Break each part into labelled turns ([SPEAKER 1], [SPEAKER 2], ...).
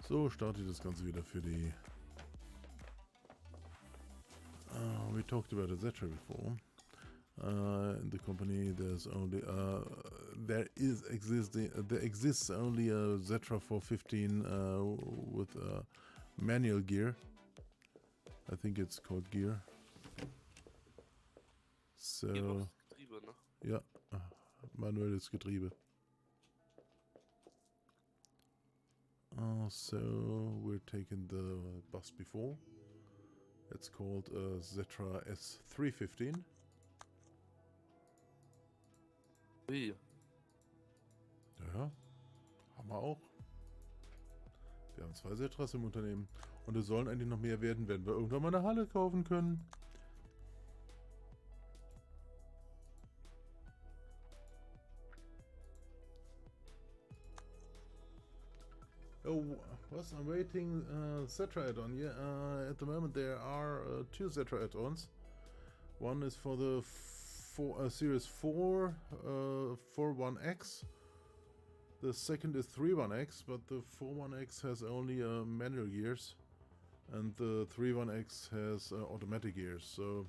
[SPEAKER 1] So starte ich das Ganze wieder für die... we talked about a Zetra before. In the company there's only... there exists only a Zetra 415 with manual gear. I think it's called gear. So...
[SPEAKER 2] Getriebe, ne?
[SPEAKER 1] Ja, manuelles Getriebe. So we're taking the bus before. It's called Zetra S315.
[SPEAKER 2] Ui.
[SPEAKER 1] Ja, haben wir auch. Wir haben 2 Zetras im Unternehmen. Und es sollen eigentlich noch mehr werden, wenn wir irgendwann mal eine Halle kaufen können. Oh, was? I'm waiting Zetra add-on. Yeah, at the moment there are 2 Zetra add-ons. One is for the Series 4 41X. The second is 31X, but the 41X has only manual gears, and the 31X has automatic gears. So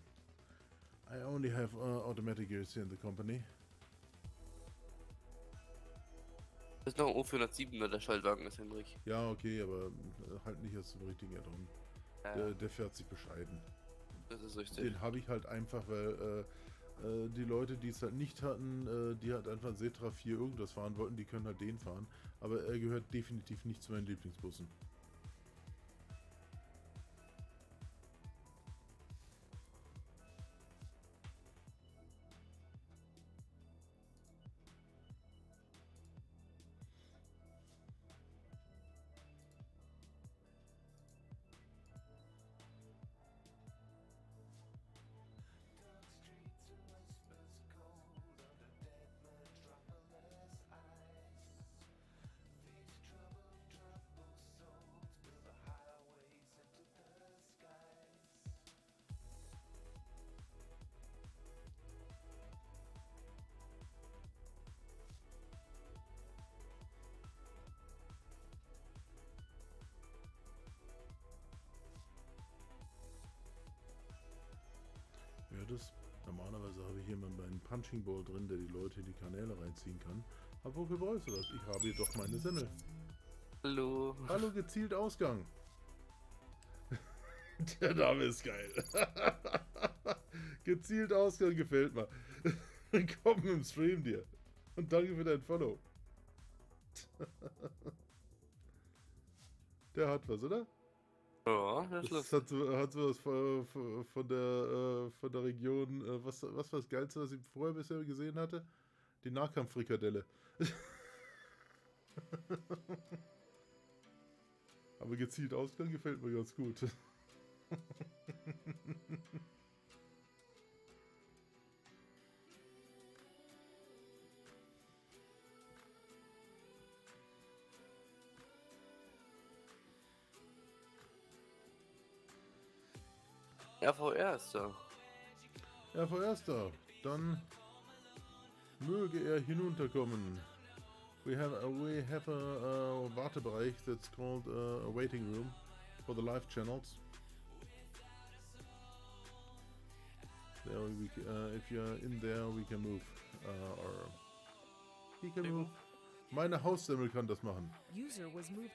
[SPEAKER 1] I only have automatic gears here in the company.
[SPEAKER 2] Das ist noch ein O407, wenn der Schaltwagen ist, Hendrik.
[SPEAKER 1] Ja, okay, aber halt nicht als den richtigen Add-on.
[SPEAKER 2] Ja.
[SPEAKER 1] Der fährt sich bescheiden.
[SPEAKER 2] Das ist richtig.
[SPEAKER 1] Den habe ich halt einfach, weil die Leute, die es halt nicht hatten, die halt einfach Zetra 4 irgendwas fahren wollten, die können halt den fahren. Aber er gehört definitiv nicht zu meinen Lieblingsbussen. Ja, das normalerweise habe ich hier mal meinen Punching Ball drin, der die Leute in die Kanäle reinziehen kann. Aber wofür brauchst du das? Ich habe hier doch meine Semmel.
[SPEAKER 2] Hallo.
[SPEAKER 1] Hallo, gezielt Ausgang. Der Name ist geil. Gezielt Ausgang gefällt mir. Willkommen im Stream dir. Und danke für dein Follow. Der hat was, oder?
[SPEAKER 2] Ja, das ist
[SPEAKER 1] Das
[SPEAKER 2] lustig.
[SPEAKER 1] hat so was von der Region, was war das Geilste, was ich vorher bisher gesehen hatte? Die Nahkampffrikadelle. Aber gezielt Ausgang gefällt mir ganz gut.
[SPEAKER 2] RVR ist da.
[SPEAKER 1] Ja, vorerst da. Dann möge er hinunterkommen. We have a Wartebereich that's called a waiting room for the live channels. There if you're in there, we can move. Or he can move. Meine Haussemmel kann das machen.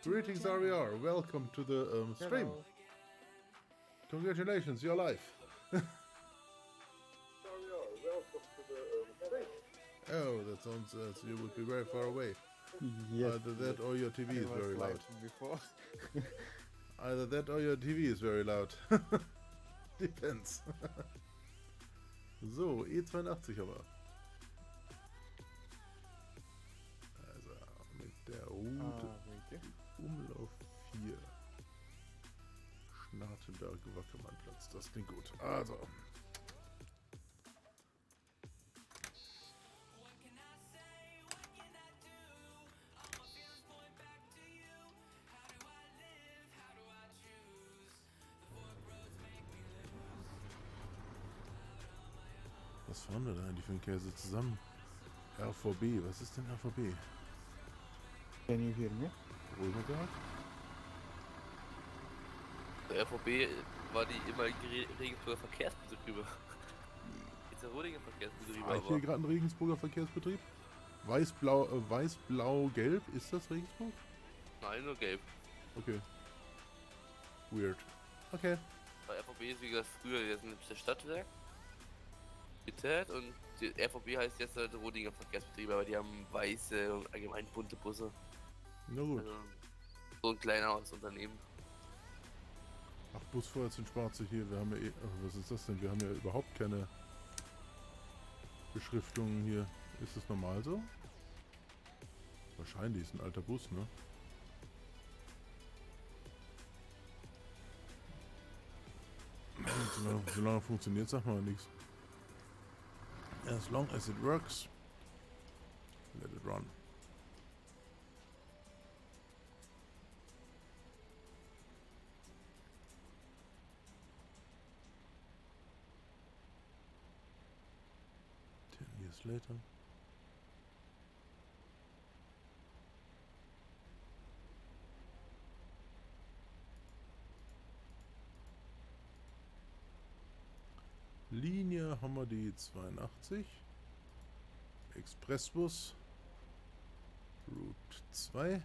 [SPEAKER 1] Greetings, RER. Welcome to the stream.
[SPEAKER 3] Hello.
[SPEAKER 1] Congratulations, you're live. Oh, that sounds as you would be very far away.
[SPEAKER 3] Yes.
[SPEAKER 1] Either that or your TV is very loud.
[SPEAKER 3] Before.
[SPEAKER 1] Either that or your TV is very loud. Depends. So, E82 aber. Also, mit der Route Umlauf 4. Schnartenberg-Wackermannplatz. Das klingt gut. Also. Was fahren wir da eigentlich für einen Käse zusammen? RVB, was ist denn RVB?
[SPEAKER 3] Can you hear me?
[SPEAKER 1] Römerberg?
[SPEAKER 2] Der RVB war die ehemalige Regensburger Verkehrsbetriebe. Jetzt der Rodinger Verkehrsbetriebe,
[SPEAKER 1] War ich hier gerade ein Regensburger Verkehrsbetrieb? Weiß-blau-gelb, ist das Regensburg?
[SPEAKER 2] Nein, nur gelb.
[SPEAKER 1] Okay. Weird. Okay.
[SPEAKER 2] Bei RVB ist wie gesagt früher jetzt das Stadtwerk. Und die RVB heißt jetzt der Rodinger Verkehrsbetriebe, aber die haben weiße und allgemein bunte Busse.
[SPEAKER 1] Na gut.
[SPEAKER 2] Also so ein kleineres Unternehmen.
[SPEAKER 1] Ach, Busfeuer sind schwarze hier. Wir haben ja was ist das denn? Wir haben ja überhaupt keine Beschriftungen hier. Ist das normal so? Wahrscheinlich ist ein alter Bus, ne? Solange funktioniert, sagt man nichts. As long as it works, let it run. Years later. Linie haben wir die 82. Expressbus. Route 2.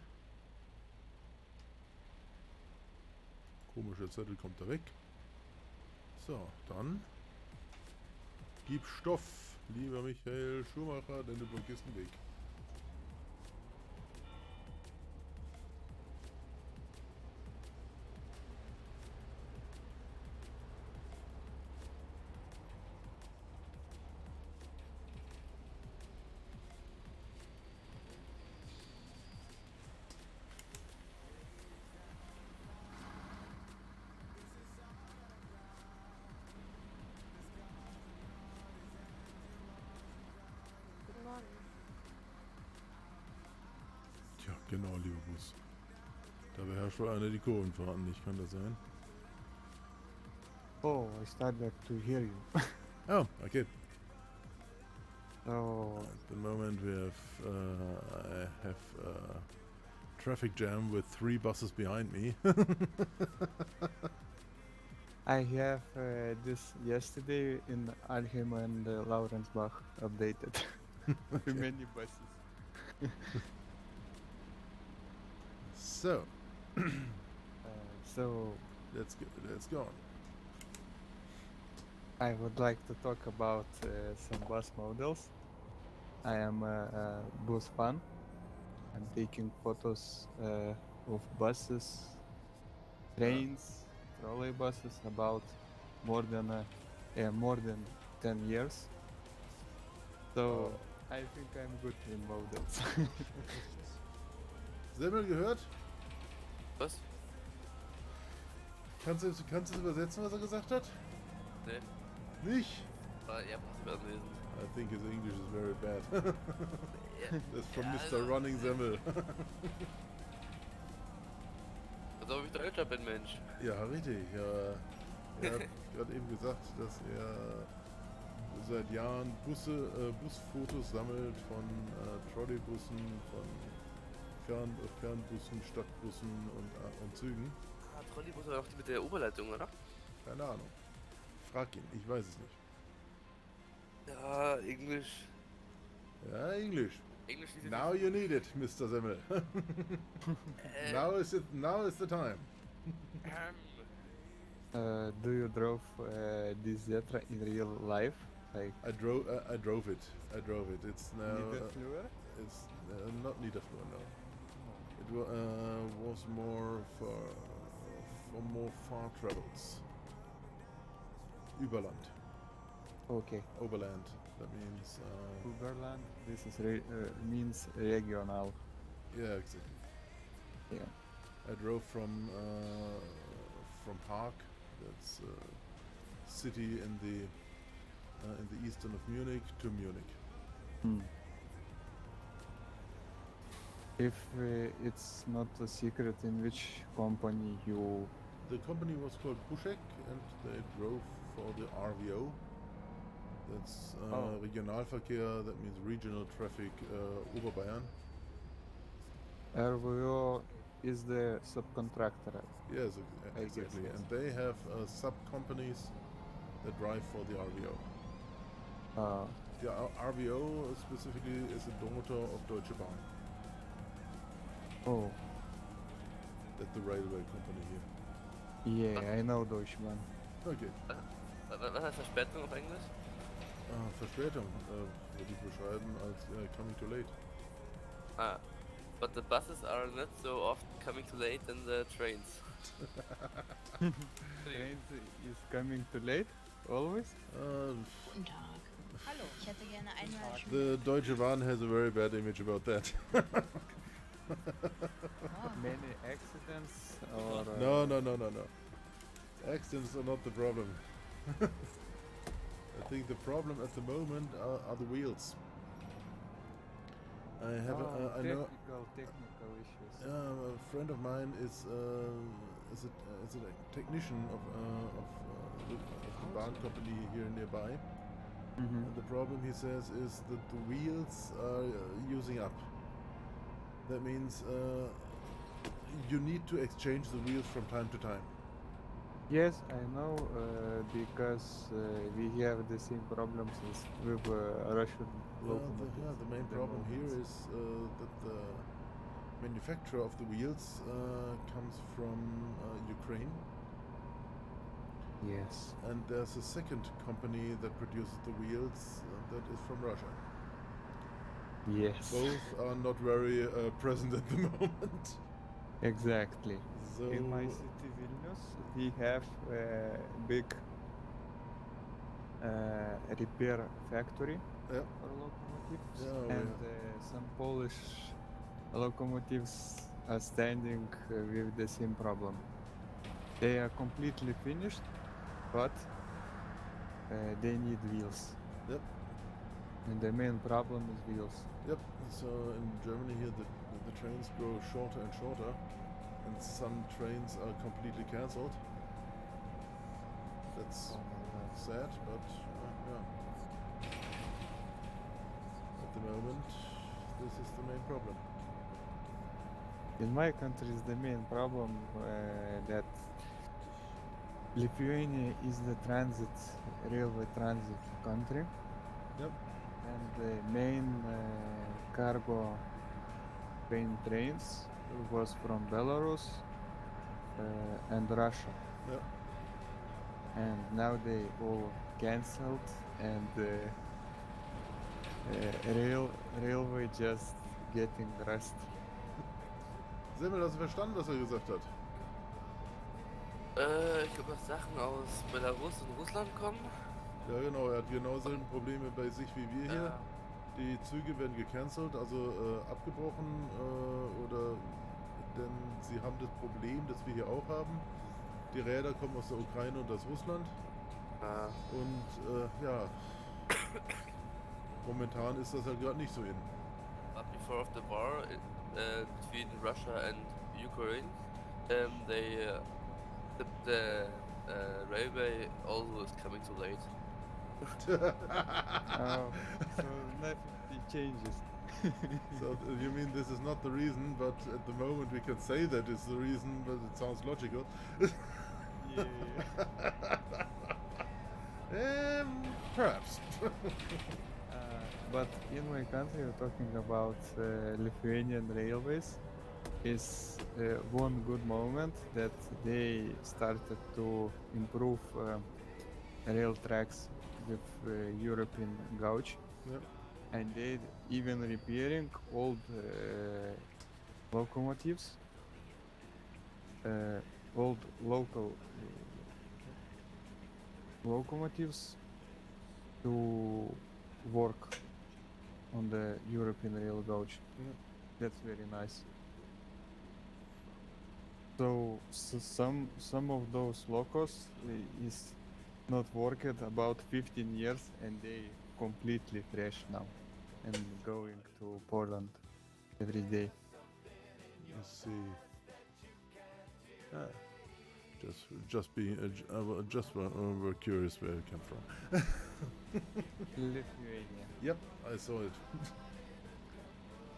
[SPEAKER 1] Komischer Zettel kommt da weg. So, dann gib Stoff, lieber Michael Schumacher, denn du blockierst den Weg. Tja, genau, lieber Bus. Da beherrscht wohl einer die Kurvenfahrten nicht, kann das sein?
[SPEAKER 3] Oh, I started to hear you.
[SPEAKER 1] Oh, okay.
[SPEAKER 3] So,
[SPEAKER 1] At the moment we I have a traffic jam with 3 buses behind me.
[SPEAKER 3] I have this yesterday in Alhem and Laurensbach updated. Too many buses.
[SPEAKER 1] So,
[SPEAKER 3] So,
[SPEAKER 1] let's go on.
[SPEAKER 3] I would like to talk about some bus models. I am a bus fan. I'm taking photos of buses, trains, trolley buses about more than 10 years. So I think I'm good in models.
[SPEAKER 1] Semmel gehört?
[SPEAKER 2] Was?
[SPEAKER 1] Kannst du es übersetzen, was er gesagt hat?
[SPEAKER 2] Ne,
[SPEAKER 1] Nicht?
[SPEAKER 2] war eher was lesen.
[SPEAKER 1] I think his English is very bad. That's from
[SPEAKER 2] Ja,
[SPEAKER 1] Mr.
[SPEAKER 2] also-
[SPEAKER 1] Running Semmel.
[SPEAKER 2] Als ob ich Deutscher bin, Mensch.
[SPEAKER 1] Ja, richtig. Er hat gerade eben gesagt, dass er seit Jahren Busfotos sammelt von Trolleybussen, von Fernbussen, Stadtbussen und Zügen.
[SPEAKER 2] Ah, Trolleybus war doch die mit der Oberleitung, oder?
[SPEAKER 1] Keine Ahnung. Frag ihn, ich weiß es nicht.
[SPEAKER 2] Ja, Englisch.
[SPEAKER 1] Ja, Englisch.
[SPEAKER 2] Englisch ist
[SPEAKER 1] Now you need it, Mr. Semmel. Now is the time.
[SPEAKER 3] Do you drove this Zetra in real life? Like
[SPEAKER 1] I drove it. It's now
[SPEAKER 3] Niederflur?
[SPEAKER 1] it's not Niederflur, no. It was more for more far travels. Überland,
[SPEAKER 3] Okay.
[SPEAKER 1] Oberland. That means
[SPEAKER 3] Uberland. This is means regional.
[SPEAKER 1] yeah, exactly.
[SPEAKER 3] Yeah.
[SPEAKER 1] I drove from Haag. That's a city in the eastern of Munich to Munich.
[SPEAKER 3] Hmm. If it's not a secret, in which company you?
[SPEAKER 1] The company was called Puschek, and they drove for the RVO. That's Regionalverkehr. That means regional traffic, Oberbayern.
[SPEAKER 3] RVO is the subcontractor.
[SPEAKER 1] Yes,
[SPEAKER 3] I guess,
[SPEAKER 1] exactly.
[SPEAKER 3] yes.
[SPEAKER 1] And they have sub companies that drive for the RVO. The RVO specifically is a daughter of Deutsche Bahn.
[SPEAKER 3] Oh,
[SPEAKER 1] That's the railway company here.
[SPEAKER 3] yeah, I know Deutsche Bahn.
[SPEAKER 1] Okay.
[SPEAKER 2] Was heißt Verspätung auf Englisch?
[SPEAKER 1] Verspätung würde ich beschreiben als coming too late.
[SPEAKER 2] Ah, but the buses are not so often coming too late than the trains.
[SPEAKER 3] Trains is coming too late, always.
[SPEAKER 4] Guten Tag. Hallo, ich hätte gerne einmal
[SPEAKER 1] The Deutsche Bahn has a very bad image about that.
[SPEAKER 3] Many accidents or
[SPEAKER 1] No. Accidents are not the problem. I think the problem at the moment are the wheels. I have I know
[SPEAKER 3] technical issues.
[SPEAKER 1] a friend of mine is a technician of the Bahn company here nearby.
[SPEAKER 3] Mhm.
[SPEAKER 1] And the problem, he says, is that the wheels are using up. That means you need to exchange the wheels from time to time.
[SPEAKER 3] Yes, I know, because we have the same problems with Russian locomotives.
[SPEAKER 1] The main
[SPEAKER 3] at the
[SPEAKER 1] problem
[SPEAKER 3] moment.
[SPEAKER 1] here is that the manufacturer of the wheels comes from Ukraine,
[SPEAKER 3] Yes.
[SPEAKER 1] and there's a second company that produces the wheels that is from Russia.
[SPEAKER 3] Yes.
[SPEAKER 1] Both are not very present at the moment.
[SPEAKER 3] Exactly.
[SPEAKER 1] So
[SPEAKER 3] In my city, Vilnius, we have a big repair factory
[SPEAKER 1] yeah,
[SPEAKER 3] for locomotives,
[SPEAKER 1] Yeah, we
[SPEAKER 3] and some Polish locomotives are standing with the same problem. They are completely finished, but they need wheels.
[SPEAKER 1] Yep.
[SPEAKER 3] And the main problem is wheels.
[SPEAKER 1] Yep. So in Germany here, the trains grow shorter and shorter, and some trains are completely cancelled. That's sad, but yeah. At the moment, this is the main problem.
[SPEAKER 3] In my country, is the main problem that Lithuania is the railway transit country.
[SPEAKER 1] Yep.
[SPEAKER 3] And the main cargo trains was from Belarus and Russia.
[SPEAKER 1] Yep.
[SPEAKER 3] And now they all cancelled, and railway just getting rusty.
[SPEAKER 1] Semmel, hast du verstanden, was er gesagt hat?
[SPEAKER 2] Ich glaube, dass Sachen aus Belarus und Russland kommen.
[SPEAKER 1] Ja, genau. Er hat genau selben Probleme bei sich wie wir hier. Die Züge werden gecancelt, also abgebrochen, denn sie haben das Problem, das wir hier auch haben. Die Räder kommen aus der Ukraine und aus Russland. Und ja, momentan ist das halt gerade nicht so in.
[SPEAKER 2] But before of the war between Russia and Ukraine, the railway also is coming too late.
[SPEAKER 3] Oh, so nothing changes.
[SPEAKER 1] So you mean this is not the reason, but at the moment we can say that is the reason, but it sounds logical. Perhaps.
[SPEAKER 3] But in my country, we're talking about Lithuanian railways. Is one good moment that they started to improve rail tracks with European gauge.
[SPEAKER 1] Yep.
[SPEAKER 3] And they even repairing old locomotives, old local locomotives to work on the European rail gauge.
[SPEAKER 1] Yep.
[SPEAKER 3] That's very nice. So some of those locos is not worked about 15 years, and they completely fresh now and going to Poland every day.
[SPEAKER 1] Let's see. We're curious where it came from.
[SPEAKER 3] Lithuania.
[SPEAKER 1] Yep, I saw it.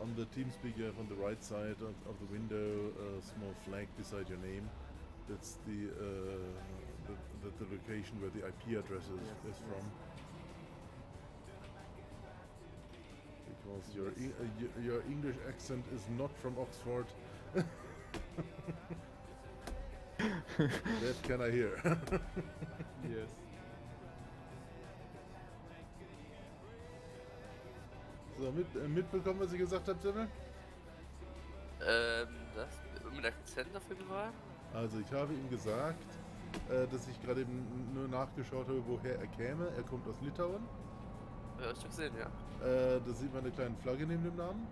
[SPEAKER 1] On the TeamSpeak, you have on the right side of the window a small flag beside your name. That's the location where the IP address is from. Because your English accent is not from Oxford. That can I hear.
[SPEAKER 3] Yes.
[SPEAKER 1] So, mitbekommen, was ich gesagt habe, Simmel?
[SPEAKER 2] Das mit Akzent auf jeden Fall.
[SPEAKER 1] Also, ich habe ihm gesagt, dass ich gerade eben nur nachgeschaut habe, woher er käme. Er kommt aus Litauen.
[SPEAKER 2] Ja, hast du gesehen, ja.
[SPEAKER 1] Da sieht man eine kleine Flagge neben dem Namen.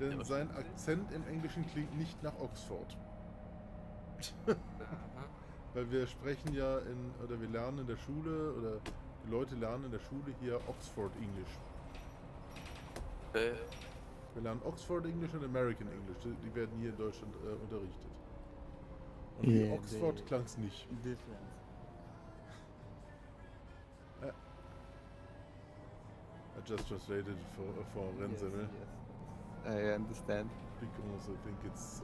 [SPEAKER 1] Denn
[SPEAKER 2] Ja,
[SPEAKER 1] sein Akzent im Englischen klingt nicht nach Oxford.
[SPEAKER 2] Aha.
[SPEAKER 1] Weil wir sprechen ja oder wir lernen in der Schule, oder die Leute lernen in der Schule hier Oxford English.
[SPEAKER 2] Okay.
[SPEAKER 1] Wir lernen Oxford English und American English. Die werden hier in Deutschland unterrichtet. Und wie
[SPEAKER 3] Yeah,
[SPEAKER 1] Oxford klang es nicht.
[SPEAKER 3] Different.
[SPEAKER 1] I just translated for Renzel.
[SPEAKER 3] Yes. I understand.
[SPEAKER 1] Because I think it's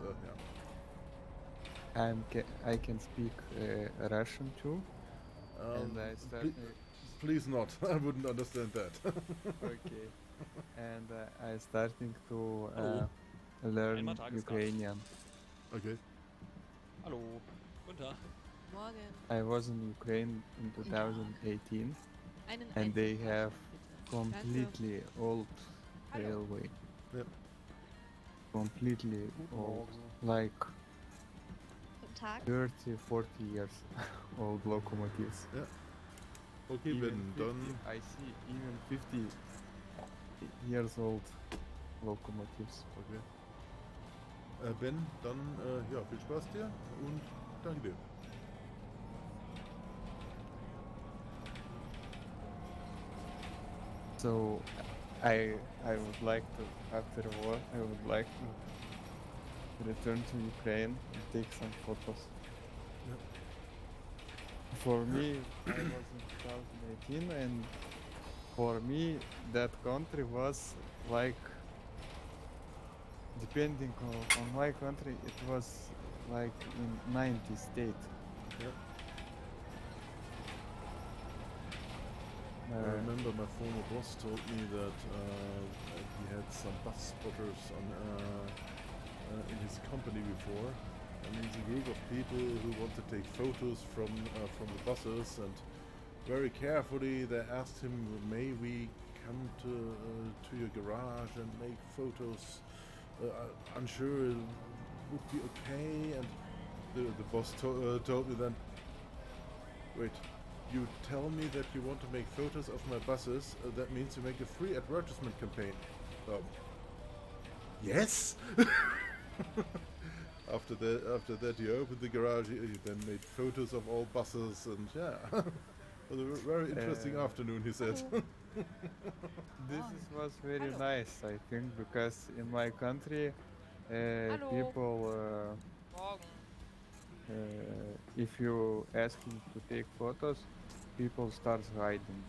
[SPEAKER 1] yeah.
[SPEAKER 3] I can speak Russian too, and I started.
[SPEAKER 1] Please not. I wouldn't understand that.
[SPEAKER 3] Okay, and I starting to
[SPEAKER 5] Hallo.
[SPEAKER 3] learn
[SPEAKER 5] Einmal Tagesgast.
[SPEAKER 3] Ukrainian.
[SPEAKER 1] Okay.
[SPEAKER 5] Hallo. Guten Tag.
[SPEAKER 6] Morgen.
[SPEAKER 3] I was in Ukraine in 2018,
[SPEAKER 6] Einen
[SPEAKER 3] and they
[SPEAKER 6] Einzelfall,
[SPEAKER 3] have
[SPEAKER 6] bitte.
[SPEAKER 3] completely old
[SPEAKER 6] Hallo.
[SPEAKER 3] railway.
[SPEAKER 1] Yep.
[SPEAKER 3] Completely old, like
[SPEAKER 6] Guten Tag.
[SPEAKER 3] 30, 40 years old locomotives.
[SPEAKER 1] Okay,
[SPEAKER 3] Even
[SPEAKER 1] Ben,
[SPEAKER 3] 50,
[SPEAKER 1] dann.
[SPEAKER 3] I see even 50 years old locomotives.
[SPEAKER 1] Okay. Ben, dann ja, viel Spaß dir und danke dir.
[SPEAKER 3] So I would like to, after war, I would like to return to Ukraine and take some photos.
[SPEAKER 1] Yep.
[SPEAKER 3] For me, I was in 2018, and for me, that country was like, depending on my country, it was like in 90 state.
[SPEAKER 1] Yep. I
[SPEAKER 3] Uh,
[SPEAKER 1] remember my former boss told me that he had some bus spotters in his company before. And he's a group of people who want to take photos from the buses, and very carefully they asked him, "May we come to your garage and make photos?" Unsure it would be okay, and the boss told me then, "Wait. You tell me that you want to make photos of my buses, that means you make a free advertisement campaign." Yes? After that he opened the garage, he then made photos of all buses, and yeah. It was a very interesting afternoon, he said.
[SPEAKER 3] was very
[SPEAKER 6] Hallo.
[SPEAKER 3] nice, I think, because in my country,
[SPEAKER 6] Hallo.
[SPEAKER 3] people,
[SPEAKER 6] Morgen.
[SPEAKER 3] if you asking to take photos, people start hiding.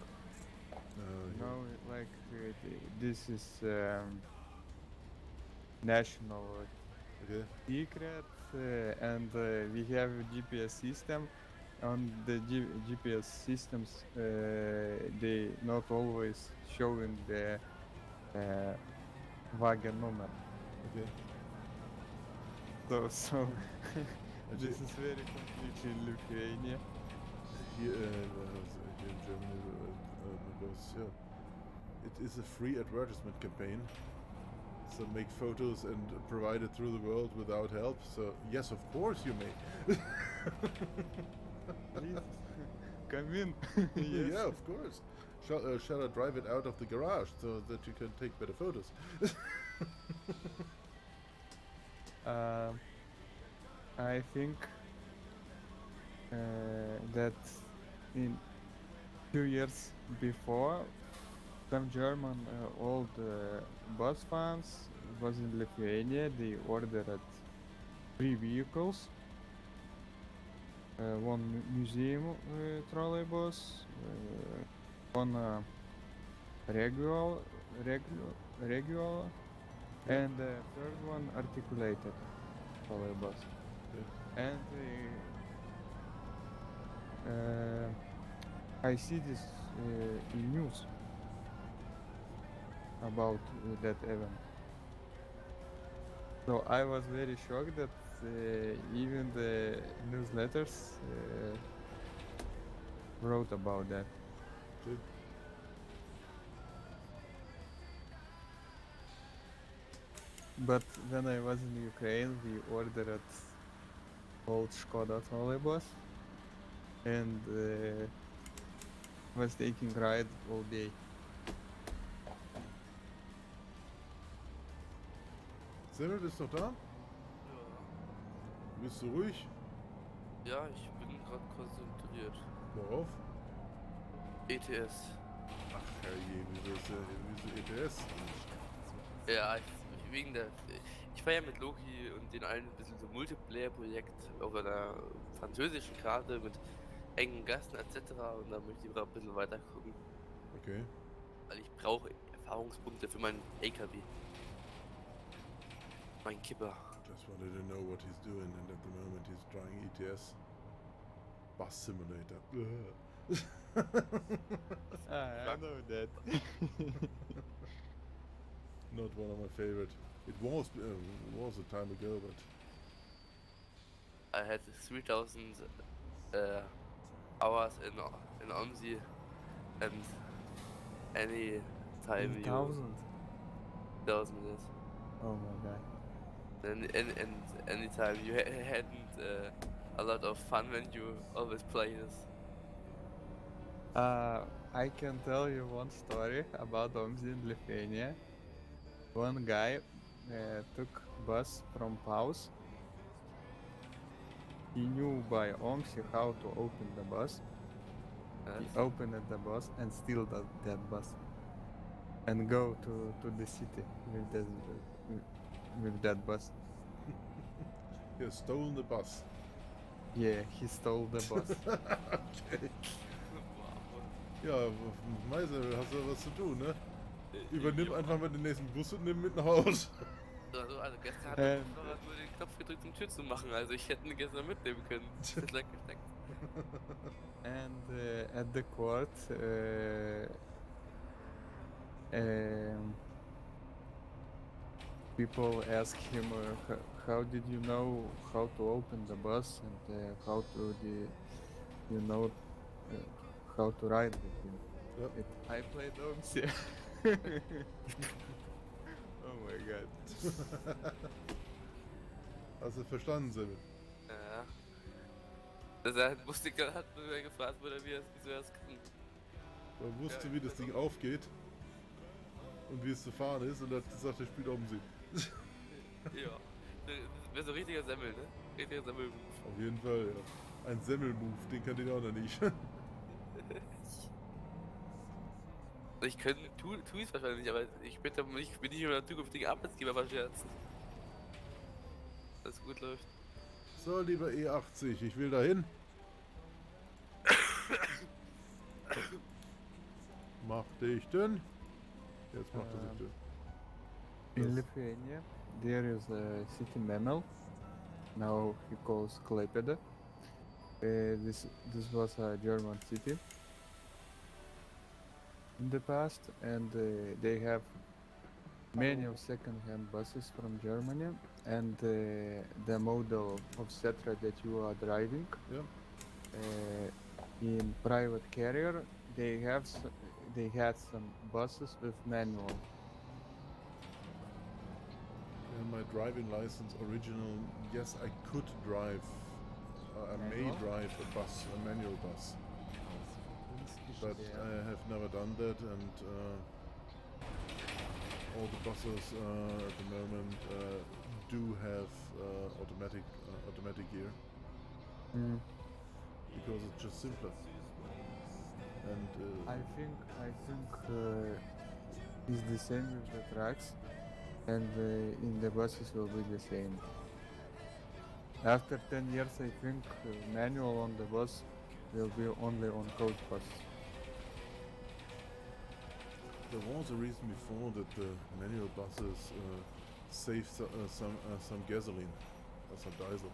[SPEAKER 3] No, like this is national
[SPEAKER 1] Okay.
[SPEAKER 3] secret, and we have a GPS system. On the GPS systems, they not always showing the wagon number.
[SPEAKER 1] Okay.
[SPEAKER 3] So
[SPEAKER 1] Actually,
[SPEAKER 3] this is very completely in Lithuania.
[SPEAKER 1] here in Germany, because yeah, it is a free advertisement campaign. So make photos and provide it through the world without help. So yes, of course you may.
[SPEAKER 3] Please come in.
[SPEAKER 1] Yeah, of course. Shall I drive it out of the garage so that you can take better photos?
[SPEAKER 3] I think that in 2 years before, some German old bus fans was in Lithuania. They ordered 3 vehicles, one museum trolleybus, one regular And the third one articulated trolleybus. And I see this in news about that event. So I was very shocked that even the newsletters wrote about that.
[SPEAKER 1] Good.
[SPEAKER 3] But when I was in Ukraine, we ordered old Skoda trolleybus and was taking ride all day.
[SPEAKER 1] Semmel, bist du noch da? Bist du ruhig?
[SPEAKER 2] Ja, ich bin gerade konzentriert.
[SPEAKER 1] Worauf?
[SPEAKER 2] ETS.
[SPEAKER 1] Ach herrje, wieso ETS?
[SPEAKER 2] Ja, wegen der. Ich war ja mit Loki und den allen ein bisschen so Multiplayer-Projekt auf einer französischen Karte mit engen Gassen etc. Und da möchte ich auch ein bisschen weiter gucken.
[SPEAKER 1] Okay.
[SPEAKER 2] Weil ich brauche Erfahrungspunkte für meinen LKW. Mein Kipper.
[SPEAKER 1] Just wanted to know what he's doing, and at the moment he's trying ETS. Bus simulator.
[SPEAKER 3] I know that.
[SPEAKER 1] Not one of my favorite. It was a time ago, but
[SPEAKER 2] I had 3,000 hours in OMSI, and any time you
[SPEAKER 3] 1,000.
[SPEAKER 2] 1,000 minutes.
[SPEAKER 3] Oh my god.
[SPEAKER 2] And anytime you hadn't a lot of fun when you always play this.
[SPEAKER 3] I can tell you one story about OMSI in Lithuania. One guy took bus from Paus. He knew by OMSI how to open the bus. He opened the bus and steal that bus and go to the city with that bus.
[SPEAKER 1] he has stolen the bus.
[SPEAKER 3] Yeah, he stole the bus.
[SPEAKER 1] Okay. Ja, Meise, hast du was zu tun, ne? Übernimm einfach mal den nächsten Bus und nimm mit nach Hause.
[SPEAKER 2] Also gestern hat er nur den Knopf gedrückt, um Tür zu machen. Also ich hätte ihn gestern mitnehmen können. Das ist lecker gesteckt.
[SPEAKER 3] And at the court, people ask him, how did you know how to open the bus and how to how to ride with him?
[SPEAKER 1] Yep.
[SPEAKER 3] I played OMSI. Oh my god.
[SPEAKER 1] Hast du verstanden, Semmel?
[SPEAKER 2] Ja. Das Musiker hat mir gefragt, wieso er es kann.
[SPEAKER 1] Man wusste, wie das Ding aufgeht und wie es zu fahren ist und hat gesagt, er spielt OMSI.
[SPEAKER 2] Ja. Das wäre so richtiger Semmel, ne? Richtiger Semmel-Move.
[SPEAKER 1] Auf jeden Fall, ja. Ein Semmel-Move, den kann ich auch noch nicht.
[SPEAKER 2] Ich könnte, tu es wahrscheinlich nicht, aber ich bin nicht über zukünftigen Arbeitsgeber verscherzen. Dass es gut läuft.
[SPEAKER 1] So, lieber E80, ich will dahin. Mach dich dünn. Jetzt macht er sich dünn.
[SPEAKER 3] In Lithuania, there is a city manual. Now he calls Klaipėda. This was a German city in the past, and they have many of second-hand buses from Germany, and the model of Setra that you are driving,
[SPEAKER 1] Yeah.
[SPEAKER 3] in private carrier, they had some buses with manual.
[SPEAKER 1] In my driving license original, yes, I could drive. I may
[SPEAKER 3] Manual?
[SPEAKER 1] drive a manual bus. But
[SPEAKER 3] Yeah.
[SPEAKER 1] I have never done that, and all the buses at the moment do have automatic gear because it's just simpler. And
[SPEAKER 3] I think it's the same with the trucks, and in the buses will be the same. After 10 years, I think manual on the bus will be only on coach buses.
[SPEAKER 1] there was a reason before that the manual buses save some gasoline or some diesel.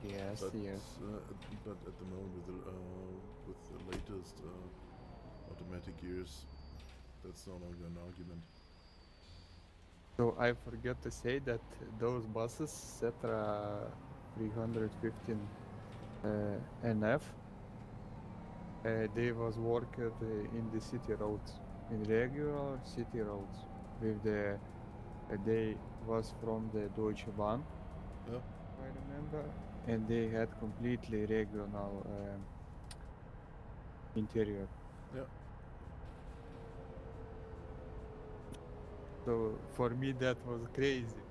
[SPEAKER 3] Yes,
[SPEAKER 1] But,
[SPEAKER 3] yes.
[SPEAKER 1] but at the moment with the latest automatic gears, that's no longer an argument.
[SPEAKER 3] So I forget to say that those buses, Cetra 315 NF, they was worked in the city roads, in regular city roads. With the they was from the Deutsche Bahn,
[SPEAKER 1] Yeah.
[SPEAKER 3] if I remember, and they had completely regional interior.
[SPEAKER 1] Yeah.
[SPEAKER 3] So for me that was crazy.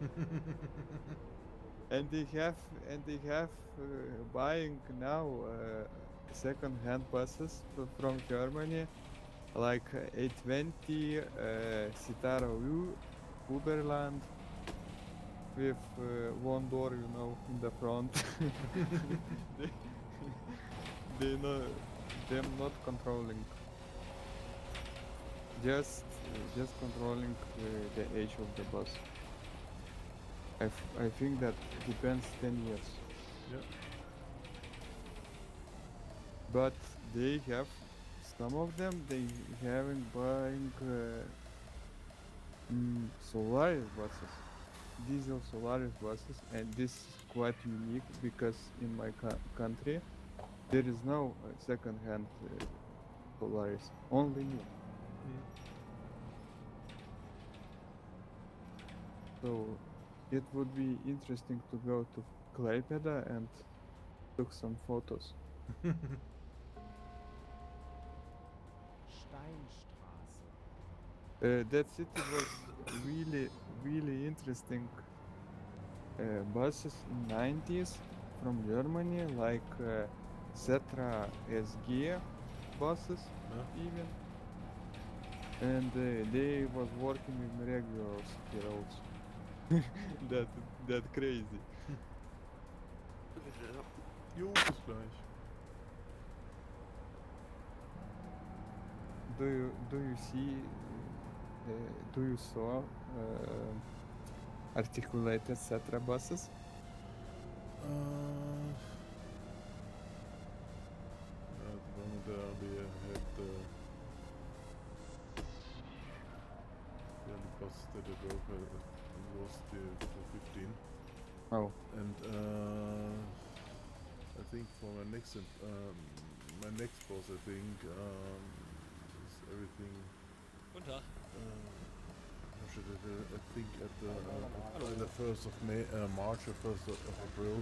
[SPEAKER 3] And they have buying now second-hand buses from Germany, like 820 Citaro U, Uberland, with one door, you know, in the front. they, they know them not controlling, just controlling the age of the bus. I think that depends 10 years.
[SPEAKER 1] Yeah.
[SPEAKER 3] But they have, some of them, they having buying Solaris buses, diesel Solaris buses, and this is quite unique because in my country there is no second-hand Solaris, only new. So it would be interesting to go to Klaipėda and took some photos. That city was really interesting. Buses in 90s from Germany, like Cetra SG buses, even, and they was working in regular city roads. that crazy.
[SPEAKER 1] Jo, bis gleich.
[SPEAKER 3] Do you saw articulated Cetra buses?
[SPEAKER 1] At the moment we had the bus that I drove was the 15.
[SPEAKER 3] Oh.
[SPEAKER 1] And I think for my next bus, I think is everything.
[SPEAKER 5] Guten Tag.
[SPEAKER 1] How should I think at the 1st of March or 1st of April,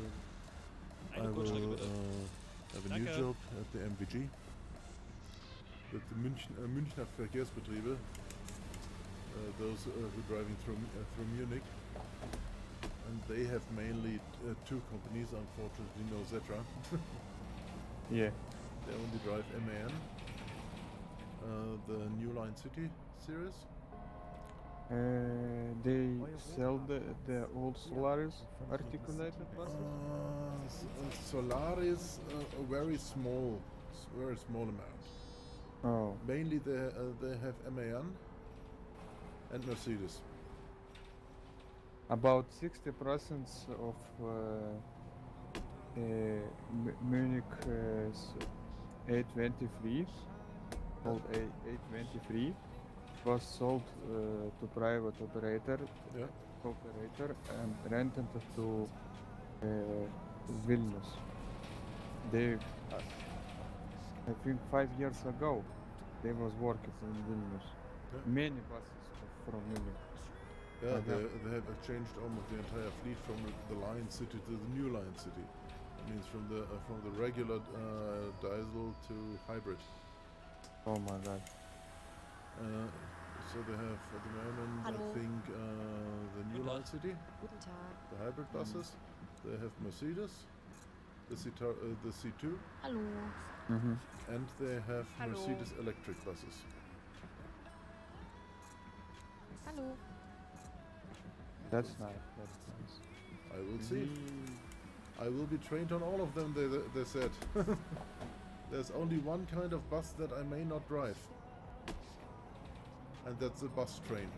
[SPEAKER 1] I
[SPEAKER 5] Eine Kurzstrecke
[SPEAKER 1] will
[SPEAKER 5] bitte.
[SPEAKER 1] have a new
[SPEAKER 5] Danke.
[SPEAKER 1] job at the MVG, with the Münchner Verkehrsbetriebe, those who are driving through Munich. And they have mainly two companies, unfortunately no Zetra.
[SPEAKER 3] Yeah.
[SPEAKER 1] They only drive MAN, the New Line City series.
[SPEAKER 3] They sell the old Solaris articulated buses?
[SPEAKER 1] Solaris, a very small amount.
[SPEAKER 3] Oh.
[SPEAKER 1] Mainly they have MAN and Mercedes.
[SPEAKER 3] About 60% of Munich 823, called A823, was sold to private operator and rented to Vilnius. They, I think 5 years ago, they was working in Vilnius.
[SPEAKER 1] Yeah.
[SPEAKER 3] Many buses from Munich.
[SPEAKER 1] Yeah, they have changed almost the entire fleet from the Line City to the New Line City. It means from the regular diesel to hybrid.
[SPEAKER 3] Oh my god.
[SPEAKER 1] So they have at the moment,
[SPEAKER 6] Hallo.
[SPEAKER 1] I think, the New Line City,
[SPEAKER 6] Guten Tag.
[SPEAKER 1] the hybrid buses. They have Mercedes, the C2,
[SPEAKER 4] Hallo.
[SPEAKER 3] Mm-hmm.
[SPEAKER 1] and they have
[SPEAKER 6] Hallo.
[SPEAKER 1] Mercedes electric buses.
[SPEAKER 6] Hallo.
[SPEAKER 3] That's nice. That's nice.
[SPEAKER 1] I will see. I will be trained on all of them, they said. There's only one kind of bus that I may not drive. And that's a bus train.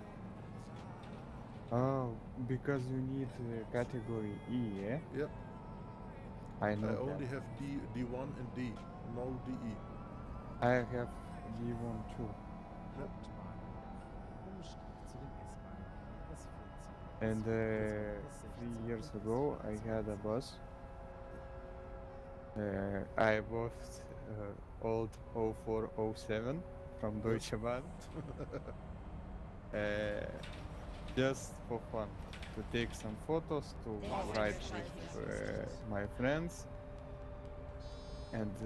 [SPEAKER 3] Oh, because you need category E, yeah?
[SPEAKER 1] Yep.
[SPEAKER 3] I
[SPEAKER 1] I
[SPEAKER 3] know
[SPEAKER 1] only
[SPEAKER 3] that.
[SPEAKER 1] have D1 and D, no DE.
[SPEAKER 3] I have D1 too.
[SPEAKER 1] Yep.
[SPEAKER 7] Umstieg zu den S-Bahnen. Das führt Sie
[SPEAKER 3] And
[SPEAKER 7] bis
[SPEAKER 3] 3 years
[SPEAKER 7] 16
[SPEAKER 3] ago, I had a bus. I bought old 0407 from Deutsche Bahn. Just for fun, to take some photos, to ride with my friends. And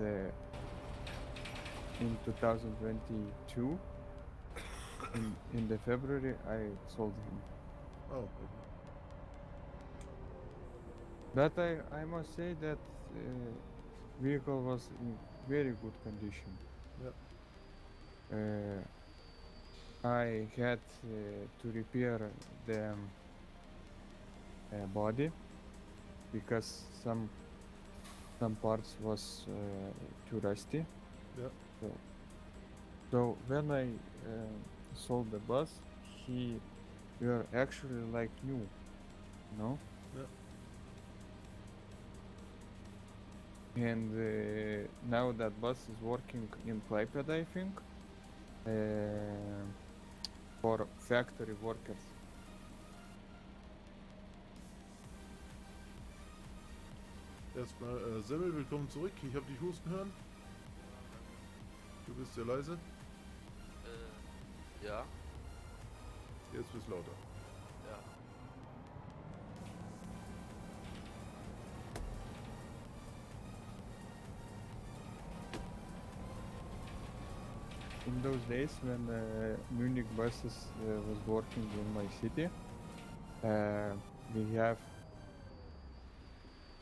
[SPEAKER 3] in 2022, in the February, I sold him.
[SPEAKER 1] Oh, okay.
[SPEAKER 3] But I must say that vehicle was in very good condition.
[SPEAKER 1] Yep.
[SPEAKER 3] I had to repair the body because some parts was too rusty.
[SPEAKER 1] Yep.
[SPEAKER 3] So when I sold the bus, he were actually like new, you know.
[SPEAKER 1] Yep.
[SPEAKER 3] And now that bus is working in Klaipėda, I think, for factory workers.
[SPEAKER 1] Erstmal, Semmel, willkommen zurück. Ich habe dich husten hören. Du bist sehr leise.
[SPEAKER 2] Ja.
[SPEAKER 1] Jetzt bist du lauter.
[SPEAKER 2] Ja.
[SPEAKER 3] In those days when Munich buses was working in my city, we have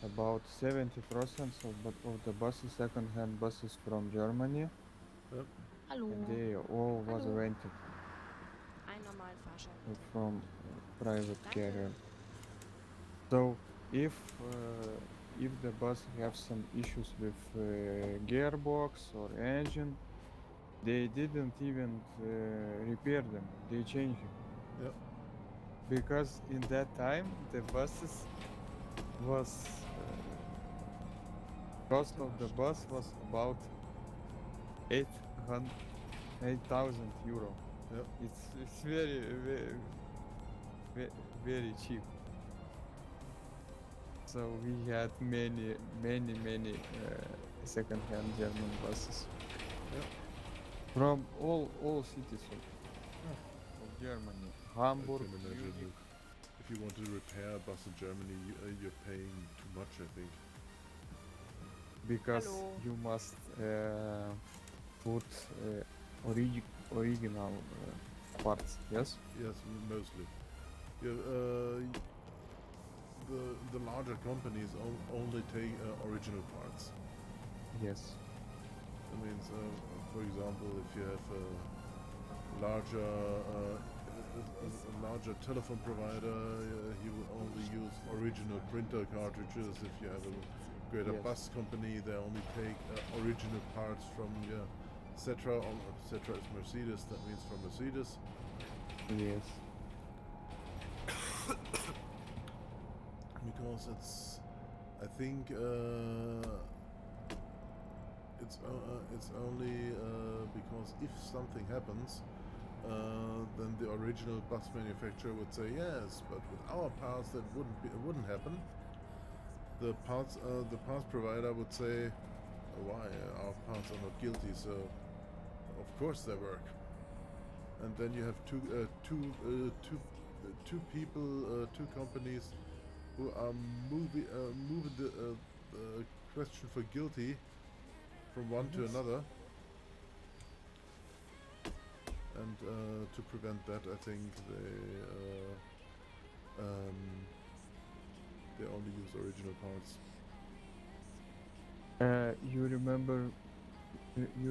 [SPEAKER 3] about 70% of the buses, second-hand buses from Germany,
[SPEAKER 1] Yep.
[SPEAKER 6] Hallo.
[SPEAKER 3] and they all was
[SPEAKER 6] Hallo.
[SPEAKER 3] rented
[SPEAKER 6] Ein normalen Fahrschein.
[SPEAKER 3] from private
[SPEAKER 6] Danke.
[SPEAKER 3] carrier. So if the bus have some issues with gearbox or engine, they didn't even repair them. They changed it.
[SPEAKER 1] Yep.
[SPEAKER 3] Because in that time the buses was cost of the bus was about 8,000 euro.
[SPEAKER 1] Yep.
[SPEAKER 3] It's very cheap. So we had many second-hand German buses.
[SPEAKER 1] Yep.
[SPEAKER 3] From all cities of Germany, Hamburg,
[SPEAKER 1] I can imagine
[SPEAKER 3] Munich.
[SPEAKER 1] if you want to repair a bus in Germany, you're paying too much, I think.
[SPEAKER 3] Because
[SPEAKER 6] Hello.
[SPEAKER 3] you must put original parts, yes?
[SPEAKER 1] Yes, mostly. Yeah, the larger companies only take original parts.
[SPEAKER 3] Yes.
[SPEAKER 1] That means, for example, if you have a larger telephone provider, he will only use original printer cartridges. If you have a greater
[SPEAKER 3] Yes.
[SPEAKER 1] bus company, they only take original parts from Cetra. Cetra is Mercedes. That means from Mercedes.
[SPEAKER 3] Yes.
[SPEAKER 1] Because it's, I think, it's only because if something happens, then the original bus manufacturer would say yes, but with our parts that wouldn't happen. The parts provider would say, why our parts are not guilty, so of course they work. And then you have two people, two companies who are moving the question for guilty from one to another. And to prevent that, I think they only use original parts.
[SPEAKER 3] You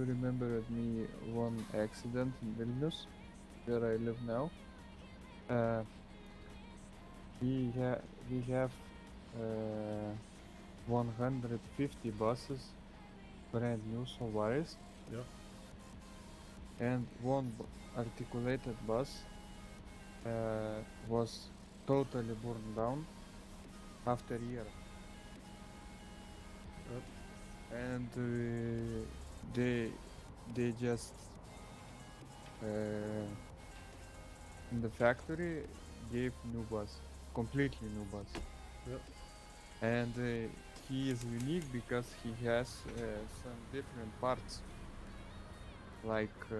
[SPEAKER 3] remembered me one accident in Vilnius, where I live now. We have 150 buses, brand new Solaris,
[SPEAKER 1] Yeah.
[SPEAKER 3] and one articulated bus was totally burned down after year.
[SPEAKER 1] Yep.
[SPEAKER 3] And they just in the factory gave new bus, completely new bus.
[SPEAKER 1] Yep.
[SPEAKER 3] And he is unique because he has some different parts. Like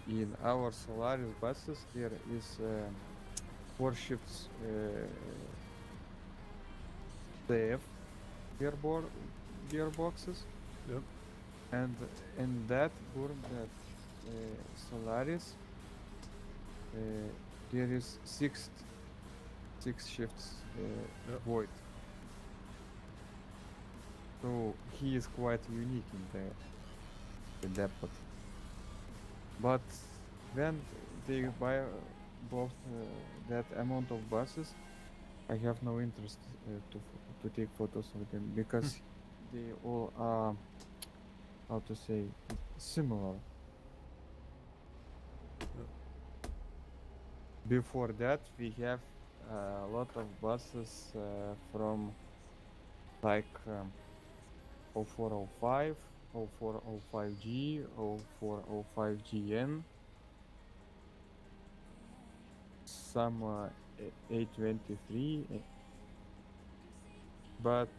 [SPEAKER 3] in our Solaris buses, there is 4 shifts CF gearboxes,
[SPEAKER 1] Yep.
[SPEAKER 3] and in that board that Solaris there is six shifts
[SPEAKER 1] Yep.
[SPEAKER 3] void. So he is quite unique in the depot. But when they buy both that amount of buses, I have no interest to take photos of them because they all are, how to say, similar. Before that, we have a lot of buses from like 0405, 0405G, 0405GN, some A23, but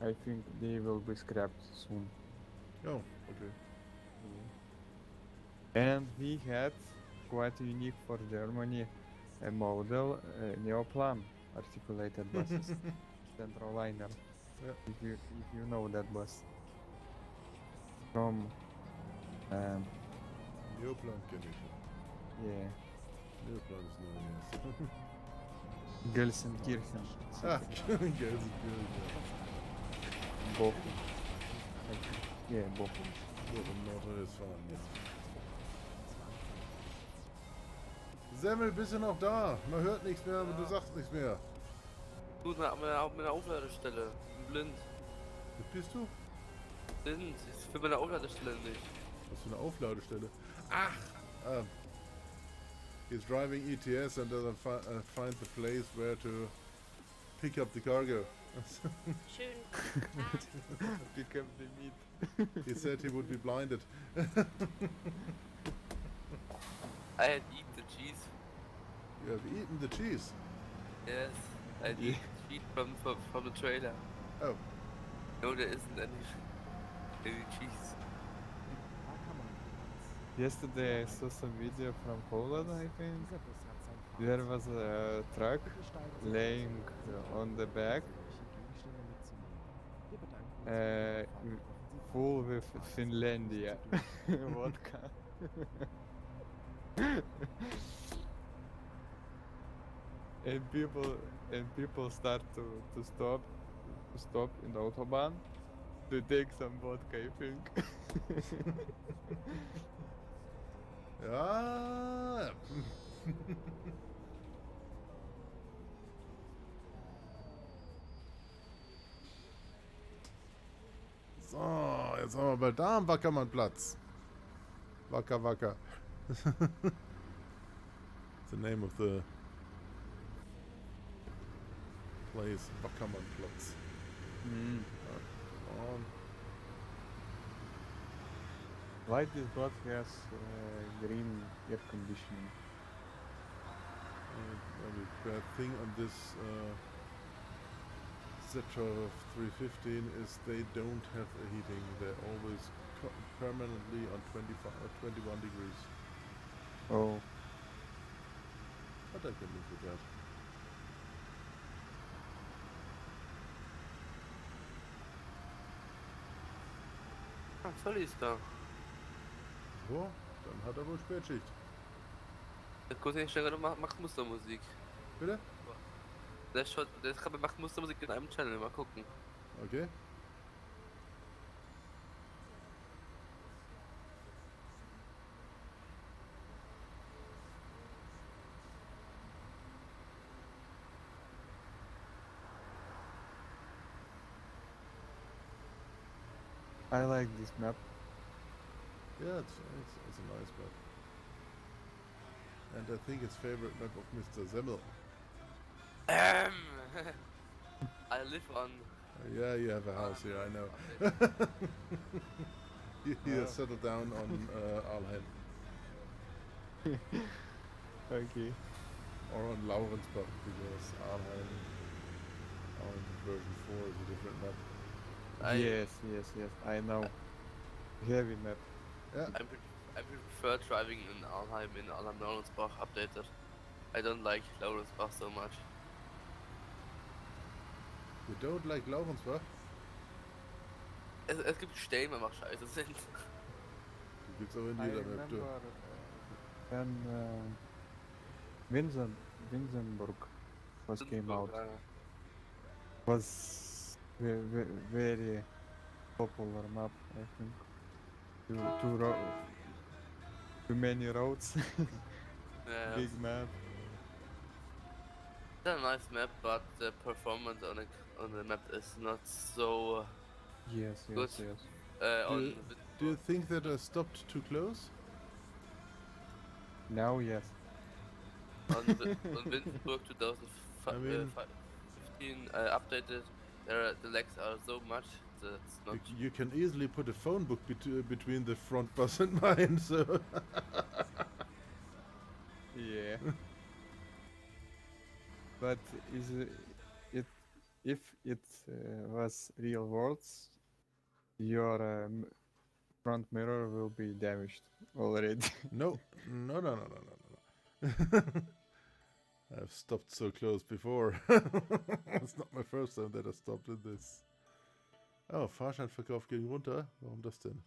[SPEAKER 3] I think they will be scrapped soon.
[SPEAKER 1] Oh, okay.
[SPEAKER 3] And we had quite unique for Germany a model Neoplan articulated buses, central liner.
[SPEAKER 1] Yeah.
[SPEAKER 3] If you know that bus from
[SPEAKER 1] Neoplan kenne ich.
[SPEAKER 3] yeah
[SPEAKER 1] Neoplan ist neu, yes.
[SPEAKER 3] Gelsenkirchen
[SPEAKER 1] Ah,
[SPEAKER 3] city.
[SPEAKER 1] Gelsenkirchen.
[SPEAKER 3] Bochum. Yeah, Bochum.
[SPEAKER 1] So, in Nordrhein-Westfalen, ja. Semmel, bist du noch da? Man hört nichts mehr, aber du sagst nichts mehr.
[SPEAKER 2] Du, mit einer Aufladestelle. Ich bin blind.
[SPEAKER 1] Was bist du?
[SPEAKER 2] Blind. Ich finde meine Aufladestelle nicht.
[SPEAKER 1] Was für eine Aufladestelle? Ach! He's driving ETS and doesn't find the place where to pick up the cargo.
[SPEAKER 6] Schön.
[SPEAKER 3] Pick up the meat.
[SPEAKER 1] He said he would be blinded.
[SPEAKER 2] I had eaten the cheese.
[SPEAKER 1] You have eaten the cheese.
[SPEAKER 2] Yes. I had eaten the cheese from the trailer.
[SPEAKER 1] Oh.
[SPEAKER 2] No, there isn't any cheese.
[SPEAKER 3] Yesterday I saw some video from Poland, I think.
[SPEAKER 7] Dieser Bus hat sein Fahrzeug.
[SPEAKER 3] There was a truck
[SPEAKER 7] Bitte steigen Sie
[SPEAKER 3] laying
[SPEAKER 7] aus,
[SPEAKER 3] on the back,
[SPEAKER 7] solche Gegenstände mitzunehmen. Wir bedanken uns für Ihre Fahrt. Rufen Sie
[SPEAKER 3] full
[SPEAKER 7] bitte
[SPEAKER 3] with
[SPEAKER 7] auf Preis
[SPEAKER 3] Finlandia
[SPEAKER 7] zu dürfen.
[SPEAKER 3] vodka. and people start to stop in the autobahn to take some vodka, I think.
[SPEAKER 1] Ja. So, jetzt haben wir bald da am Wackermannplatz. Wacker, Wacker. The name of the place, Wackermannplatz.
[SPEAKER 3] Mm.
[SPEAKER 1] On.
[SPEAKER 3] Why this bus has green air conditioning?
[SPEAKER 1] Only bad thing on this Zetra 315 is they don't have a heating. They're always permanently on 21 degrees.
[SPEAKER 3] Oh,
[SPEAKER 1] But I can live with that.
[SPEAKER 2] Ah, Zolli ist da.
[SPEAKER 1] So, dann hat er wohl Spätschicht.
[SPEAKER 2] Der Cousin Steiger macht Mustermusik.
[SPEAKER 1] Bitte?
[SPEAKER 2] Der macht Mustermusik in einem Channel, mal gucken.
[SPEAKER 1] Okay.
[SPEAKER 3] I like this map.
[SPEAKER 1] Yeah, it's a nice map. And I think his favorite map of Mr. Semmel.
[SPEAKER 2] I live on.
[SPEAKER 1] Yeah, you have a house here, I know. He has settled down on Arlheim.
[SPEAKER 3] Okay.
[SPEAKER 1] Or on Laurensbach, because Arlheim version 4 is a different map.
[SPEAKER 3] Yes, I know. Heavy map.
[SPEAKER 1] Yeah.
[SPEAKER 2] I prefer driving in Arnheim in Laurensbach updated. I don't like Laurensbach so much.
[SPEAKER 1] You don't like Laurensbach?
[SPEAKER 2] Es gibt Stellen, die einfach scheiße sind.
[SPEAKER 1] Die gibt's auch in
[SPEAKER 3] I
[SPEAKER 1] jeder Map, du.
[SPEAKER 3] remember when Winsenburg was came out. Was very popular map, I think. Too many roads.
[SPEAKER 2] Yeah,
[SPEAKER 3] Big map.
[SPEAKER 2] it's a nice map, but the performance on the map is not so
[SPEAKER 3] Yes.
[SPEAKER 2] good.
[SPEAKER 1] Do you think that I stopped too close?
[SPEAKER 3] Now, yes.
[SPEAKER 2] On Winterburg 2015 updated, the lags are so much that's not.
[SPEAKER 1] You can easily put a phone book between the front bus and mine, so...
[SPEAKER 3] Yeah. But if it was real worlds, your front mirror will be damaged already.
[SPEAKER 1] No. I've stopped so close before. It's not my first time that I stopped in this. Oh, Fahrscheinverkauf ging runter. Warum das denn?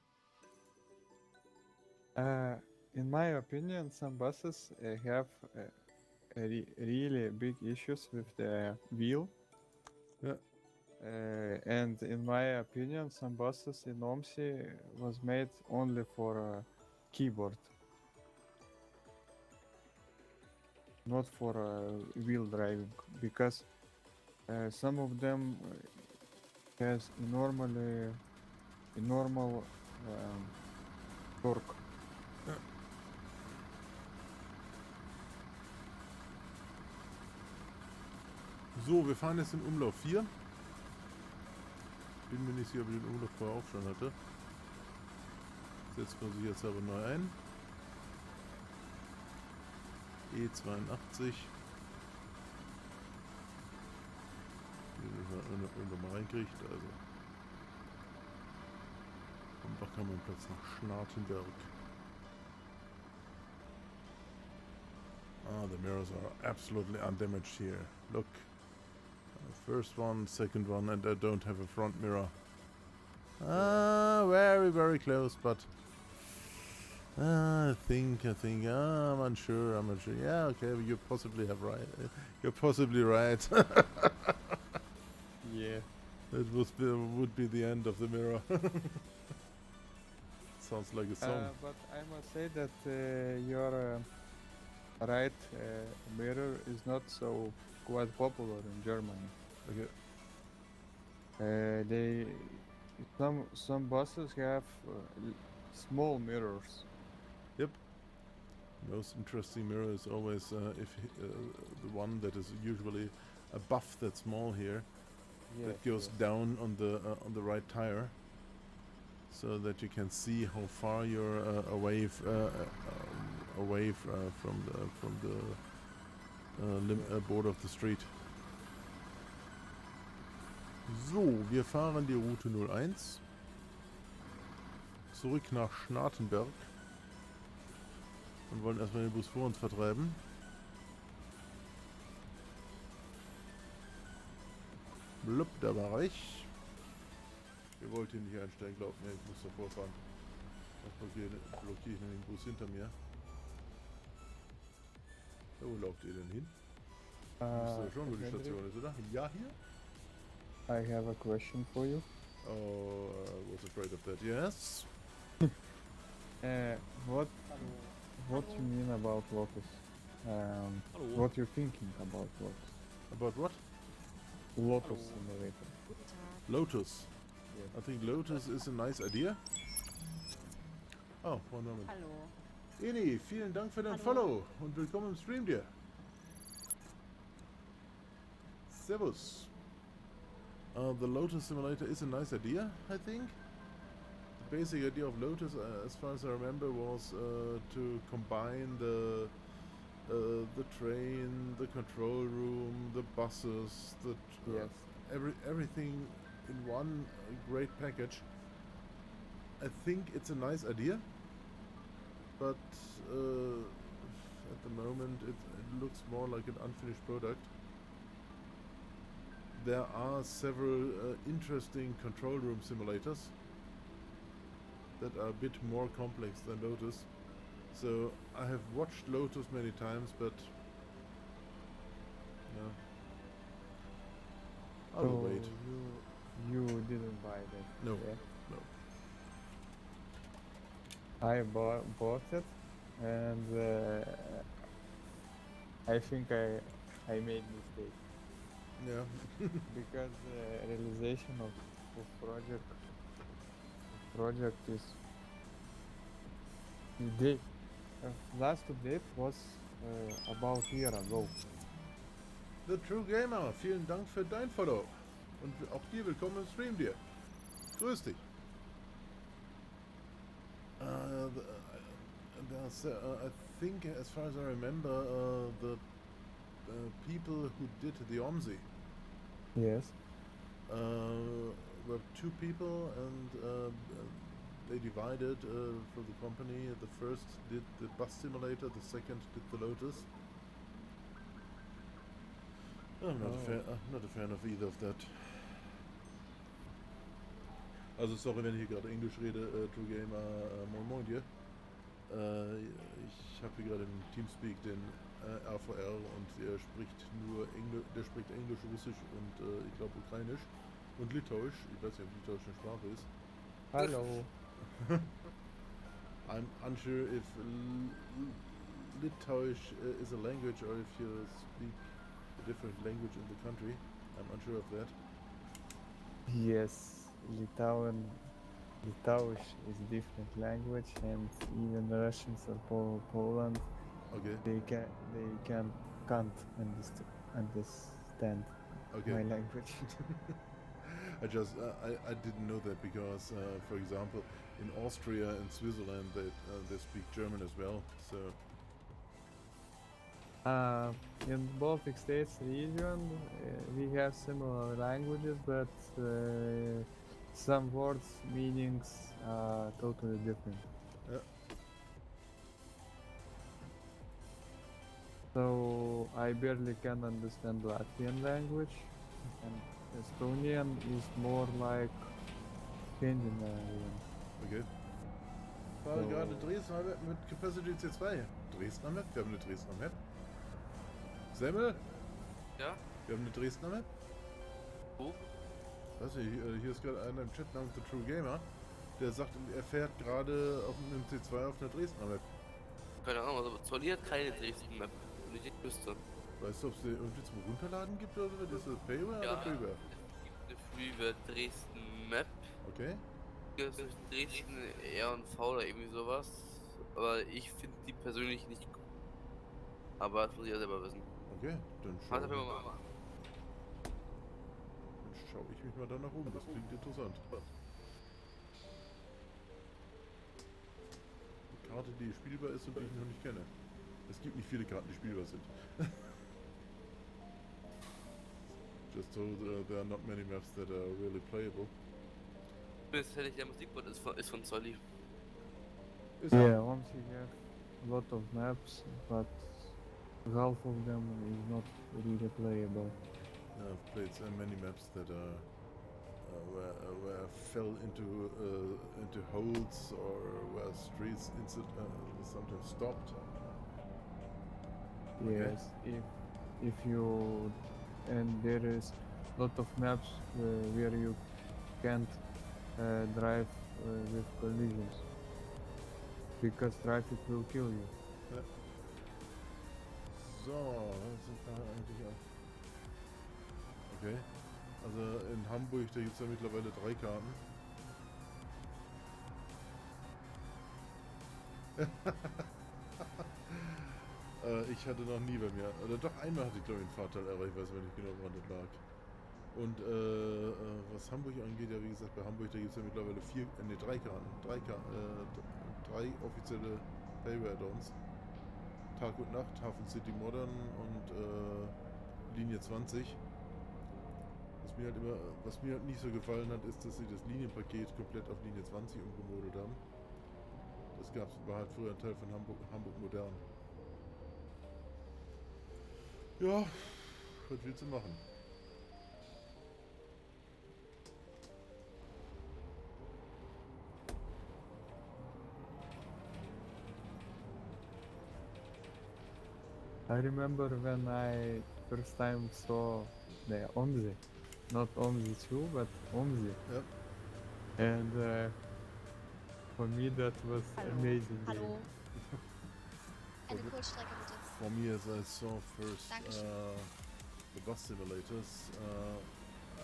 [SPEAKER 3] In my opinion, some buses have really big issues with the wheel.
[SPEAKER 1] Yeah.
[SPEAKER 3] And in my opinion, some buses in OMSI was made only for keyboard, not for wheel driving, because some of them has normal torque.
[SPEAKER 1] So, wir fahren jetzt in Umlauf 4. Bin mir nicht sicher, ob ich den Umlauf vorher auch schon hatte. Setzt man sich jetzt aber neu ein. E82. Wenn man mal reinkriegt, also. Vom Bachkammerplatz nach Schnartenberg. Ah, the mirrors are absolutely undamaged here. Look. First one, second one, and I don't have a front mirror. Ah, very, very close, but I think, I'm unsure. Yeah, okay, you possibly have right. You're possibly right.
[SPEAKER 3] Yeah.
[SPEAKER 1] It would be the end of the mirror. Sounds like a song.
[SPEAKER 3] But I must say that your right mirror is not so quite popular in Germany.
[SPEAKER 1] Okay.
[SPEAKER 3] Some buses have small mirrors.
[SPEAKER 1] Yep. Most interesting mirror is always the one that is usually above that small here.
[SPEAKER 3] Yes,
[SPEAKER 1] that goes down on the right tire, so that you can see how far you're away from the border of the street. So, wir fahren die Route 01 zurück nach Schnartenberg und wollen erstmal den Bus vor uns vertreiben. Blub, da war ich. Ihr wollt hier nicht einsteigen, glaubt mir, ich muss davor fahren. Dann blockiere ich den Bus hinter mir. Ja, wo lauft ihr denn hin? Wisst ihr schon, wo die Station ist, oder? Ja, hier?
[SPEAKER 3] I have a question for you.
[SPEAKER 1] Oh, I was afraid of that. Yes?
[SPEAKER 3] What you mean about Lotus? What you're thinking about Lotus?
[SPEAKER 1] About what?
[SPEAKER 3] Lotus simulator.
[SPEAKER 6] Guten Tag.
[SPEAKER 1] Lotus.
[SPEAKER 3] Yes.
[SPEAKER 1] I think Lotus is a nice idea. Oh, one moment.
[SPEAKER 4] Hallo.
[SPEAKER 1] Eni, vielen Dank für dein
[SPEAKER 6] Hallo.
[SPEAKER 1] Follow und willkommen im Stream dir. Servus. The Lotus Simulator is a nice idea, I think. The basic idea of Lotus, as far as I remember, was to combine the train, the control room, the buses,
[SPEAKER 3] Yes.
[SPEAKER 1] everything in one great package. I think it's a nice idea, but at the moment it looks more like an unfinished product. There are several interesting control room simulators that are a bit more complex than Lotus. So I have watched Lotus many times, but yeah, I'll
[SPEAKER 3] So
[SPEAKER 1] wait.
[SPEAKER 3] you didn't buy that?
[SPEAKER 1] No,
[SPEAKER 3] Yeah?
[SPEAKER 1] no.
[SPEAKER 3] I bought it, and I think I made mistake
[SPEAKER 1] Yeah,
[SPEAKER 3] because realization of project is date. Last update was about year ago.
[SPEAKER 1] The True Gamer, vielen Dank für dein Follow. Und auch dir willkommen im Stream dir. Grüß dich. I think, as far as I remember, the people who did the OMSI
[SPEAKER 3] Yes.
[SPEAKER 1] were two people, and they divided for the company. The first did the bus simulator, the second did the Lotus. I'm not a fan of either of that. Also sorry, wenn ich hier gerade Englisch rede, True Gamer, moin moin dir. Ich habe hier gerade im Teamspeak den RVR und der spricht Englisch, Russisch und ich glaube Ukrainisch und Litauisch. Ich weiß nicht, ob Litauisch eine Sprache ist.
[SPEAKER 3] Hello.
[SPEAKER 1] I'm unsure if Litauish is a language or if you speak a different language in the country. I'm unsure of that.
[SPEAKER 3] Yes, Litauish is different language, and even Russians or Poland,
[SPEAKER 1] Okay.
[SPEAKER 3] they can't understand
[SPEAKER 1] Okay.
[SPEAKER 3] my language.
[SPEAKER 1] I didn't know that because, for example, in Austria and Switzerland they speak German as well. So
[SPEAKER 3] In Baltic States region, we have similar languages, but some words meanings are totally different.
[SPEAKER 1] yeah.
[SPEAKER 3] So I barely can understand Latvian language, and Estonian is more like Scandinavian.
[SPEAKER 1] Okay. War gerade Dresdner Map mit Capacity C2. Dresdner Map? Wir haben eine Dresdner Map. Semmel?
[SPEAKER 2] Ja?
[SPEAKER 1] Wir haben eine Dresdner Map?
[SPEAKER 2] Wo?
[SPEAKER 1] Weiß nicht, hier ist gerade einer im Chat namens The True Gamer, der sagt, er fährt gerade auf einem C2 auf einer Dresdner Map.
[SPEAKER 2] Keine Ahnung, also Zolli hat keine Dresden-Map. Und ich wüsste.
[SPEAKER 1] Weißt du, ob es die irgendwie zum Runterladen gibt oder so? Das ist Payware
[SPEAKER 2] Ja,
[SPEAKER 1] oder Freeware?
[SPEAKER 2] es gibt eine Freeware Dresden-Map.
[SPEAKER 1] Okay.
[SPEAKER 2] Hier ist Dresden R&V oder irgendwie sowas. Aber ich finde die persönlich nicht gut. Aber das muss ich ja selber wissen.
[SPEAKER 1] Okay, dann
[SPEAKER 2] Warte, wir mal.
[SPEAKER 1] schaue ich mich mal da nach oben. Das klingt interessant. Eine Karte, die spielbar ist und die ich noch nicht kenne. Es gibt nicht viele Karten, die spielbar sind. Just so there are not many maps that are really playable.
[SPEAKER 2] Das hätte ich der Musikbot ist von Zolli.
[SPEAKER 3] Yeah, OMSI have a lot of maps, but half of them is not really playable.
[SPEAKER 1] I've played so many maps that are where I fell into holes or where streets sometimes stopped.
[SPEAKER 3] Yes, if you and there is lot of maps where you can't drive with collisions because traffic will kill you.
[SPEAKER 1] Ja. So, das sind wir eigentlich auch. Okay. Also in Hamburg, da gibt es ja mittlerweile 3 Karten. Ich hatte noch nie bei mir, oder doch einmal hatte ich glaube ich einen Fahrteilerror, ich weiß aber nicht genau, woran das lag. Und was Hamburg angeht, ja wie gesagt, bei Hamburg, da gibt es ja mittlerweile drei offizielle Railway-Add-ons. Tag und Nacht, Hafen City Modern und Linie 20. Was mir halt nicht so gefallen hat, ist, dass sie das Linienpaket komplett auf Linie 20 umgemodelt haben. Das war halt früher ein Teil von Hamburg Modern. Ja, was willst du machen?
[SPEAKER 3] I remember when I first time saw the OMSI, not OMSI2, but OMSI.
[SPEAKER 1] Ja.
[SPEAKER 3] And for me that was amazing game.
[SPEAKER 4] Hallo. Eine Kurzstrecke bitte.
[SPEAKER 1] For me, as I saw first
[SPEAKER 4] Dankeschön.
[SPEAKER 1] the bus simulators,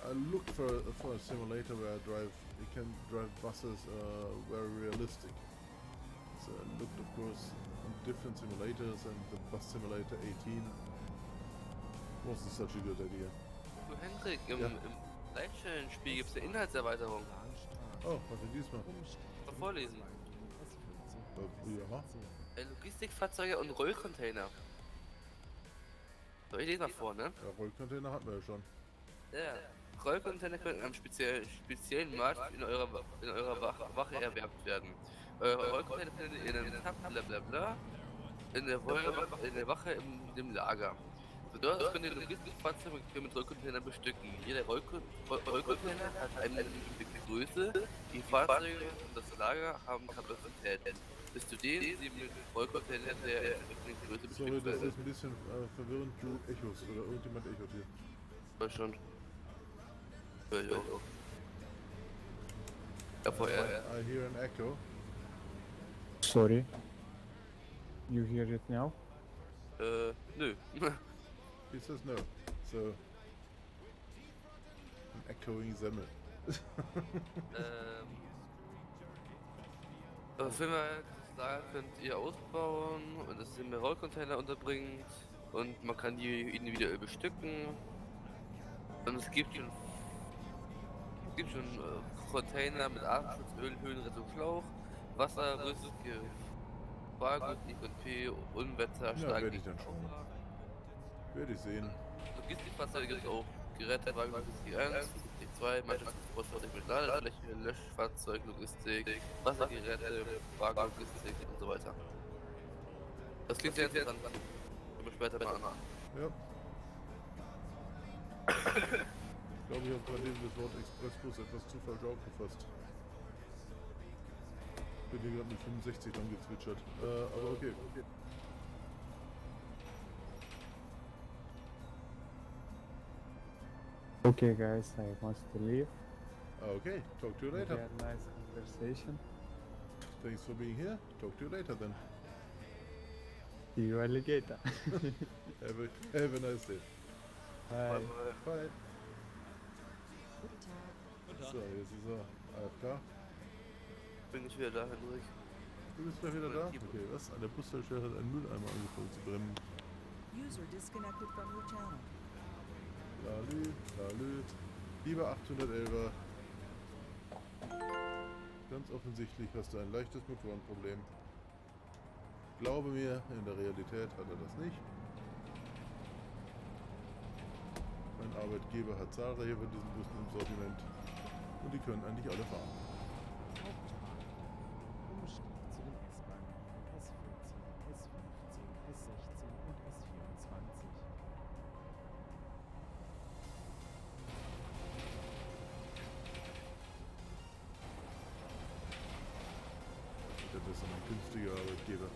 [SPEAKER 1] I looked for a simulator where you can drive buses very realistic. So I looked, of course, on different simulators, and the bus simulator 18 wasn't such a good idea.
[SPEAKER 2] Du Hendrik, im Leitstellenspiel gibt es eine Inhaltserweiterung.
[SPEAKER 1] Oh, was ist diesmal?
[SPEAKER 2] Mal vorlesen.
[SPEAKER 1] Ja.
[SPEAKER 2] Logistikfahrzeuge und Rollcontainer. So, ich lese mal vor, ne?
[SPEAKER 1] Ja, Rollcontainer hatten wir ja schon.
[SPEAKER 2] Ja. Rollcontainer können am speziellen Markt in eurer Wache erwerbt werden. Eure Rollcontainer findet ihr in einem Tab, blablabla, in der Wache in dem Lager. So, dort könnt ihr Logistikfahrzeuge mit Rollcontainern bestücken. Jeder Rollcontainer hat eine bestimmte Größe. Die Fahrzeuge und das Lager haben Kapazität. Bis zu denen sie mit Rollcontainern der entsprechenden Größe bestückt
[SPEAKER 1] Sorry, das
[SPEAKER 2] werden.
[SPEAKER 1] ist ein bisschen verwirrend, du Echos, oder irgendjemand echot hier.
[SPEAKER 2] War schon. Ja, ich auch. Ja, vorher.
[SPEAKER 1] I hear an echo.
[SPEAKER 3] Sorry. You hear it now?
[SPEAKER 2] Nö.
[SPEAKER 1] He says no. So, an echoing Semmel.
[SPEAKER 2] Das Lager könnt ihr ausbauen und es in mehr Rollcontainer unterbringt und man kann die individuell bestücken. Und es gibt schon Container mit Atemschutzöl, Höhenrettung, Schlauch, Wasser, Rüstgefahr, Bargut, I&P, Unwetter,
[SPEAKER 1] Ja, werde ich dann schauen. Werde ich sehen.
[SPEAKER 2] Logistikfahrzeuge gibt es auch. Gerätewagen, Logistik 1, Logistik 2, Mannschaftstransportfahrzeug mit Ladefläche, Löschfahrzeug, Logistik, Wassergeräte, Wagenlogistik und so weiter. Das klingt sehr interessant. Können wir später mal an.
[SPEAKER 1] Ja. Ich glaube, ich habe bei dem das Wort Expressbus etwas zu falsch aufgefasst. Bin hier gerade mit 65 dann gezwitschert. Aber okay.
[SPEAKER 3] Okay guys, I must leave.
[SPEAKER 1] Okay, talk to you
[SPEAKER 3] We
[SPEAKER 1] later.
[SPEAKER 3] had a nice conversation.
[SPEAKER 1] Thanks for being here. Talk to you later then.
[SPEAKER 3] See you alligator.
[SPEAKER 1] Have a nice day.
[SPEAKER 3] Bye.
[SPEAKER 1] Bye.
[SPEAKER 7] Guten Tag.
[SPEAKER 1] So, jetzt ist er AFK.
[SPEAKER 2] Bin ich wieder da, Hendrik.
[SPEAKER 1] Du bist gleich wieder da? Okay, was? An der Bushaltestelle hat ein Mülleimer angefangen zu brennen.
[SPEAKER 8] User disconnected from your channel.
[SPEAKER 1] Lalü. Lieber 811er. Ganz offensichtlich hast du ein leichtes Motorenproblem. Glaube mir, in der Realität hat er das nicht. Mein Arbeitgeber hat zahlreiche von diesen Bussen im Sortiment. Und die können eigentlich alle fahren.
[SPEAKER 7] Umstieg zu den S-Bahnen S14, S15, S16 und S24.
[SPEAKER 1] Das ist ein günstiger Arbeitgeber.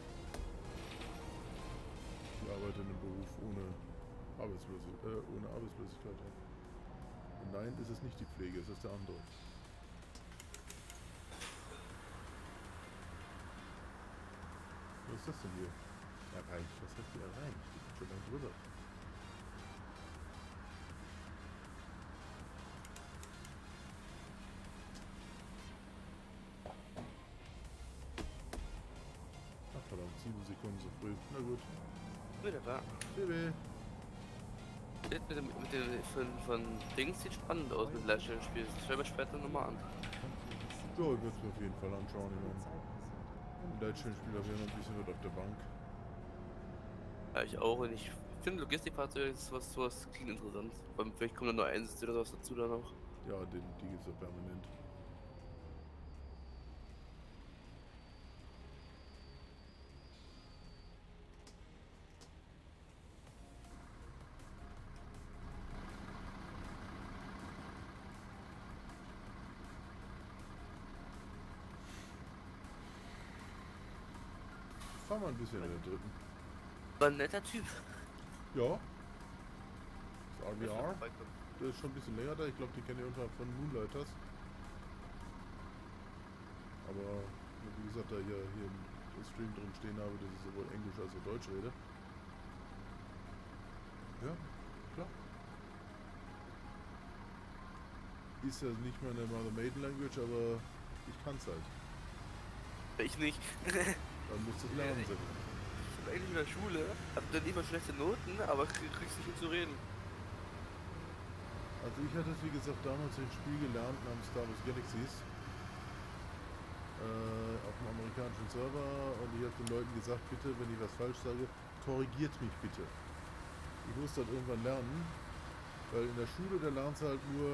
[SPEAKER 1] Ich arbeite in einem Beruf ohne Arbeitslosigkeit. Und nein, ist es nicht die Pflege, es ist der andere. Was ist das denn hier? Erreicht. Was hast du erreicht? Ich bin schon lang drüber. Ach verdammt, 7 Sekunden so früh. Na gut.
[SPEAKER 2] Wieder da.
[SPEAKER 1] Baby.
[SPEAKER 2] Von Dings sieht spannend aus mit Leitstellenspiel. Das schauen wir später nochmal an.
[SPEAKER 1] Ja, ich würde es mir auf jeden Fall anschauen. Ich meine, im Leitstellenspiel habe ich ja noch ein bisschen was auf der Bank.
[SPEAKER 2] Ja, ich auch. Und ich finde Logistikfahrzeuge ist sowas klingt interessant. Vielleicht kommt da nur ein Sitz oder was dazu da noch.
[SPEAKER 1] Ja, die gibt es ja permanent. Fahr mal ein bisschen in den dritten.
[SPEAKER 2] War ein netter Typ.
[SPEAKER 1] Ja. Das RBR. Der ist schon ein bisschen länger da. Ich glaube, die kennen ihr unter von Moonlighters. Aber wie gesagt, da ich ja hier im Stream drin stehen habe, dass ich sowohl Englisch als auch Deutsch rede. Ja, klar. Ist ja nicht meine Mother Maiden Language, aber ich kann's halt.
[SPEAKER 2] Ich nicht.
[SPEAKER 1] Dann musst du es lernen.
[SPEAKER 2] Ich hab eigentlich in der Schule, hab dann immer schlechte Noten, aber kriegst nicht hin zu reden.
[SPEAKER 1] Also ich hatte es wie gesagt damals ein Spiel gelernt namens Star Wars Galaxies. Auf dem amerikanischen Server, und ich habe den Leuten gesagt, bitte, wenn ich was falsch sage, korrigiert mich bitte. Ich muss das irgendwann lernen, weil in der Schule, da lernst du halt nur,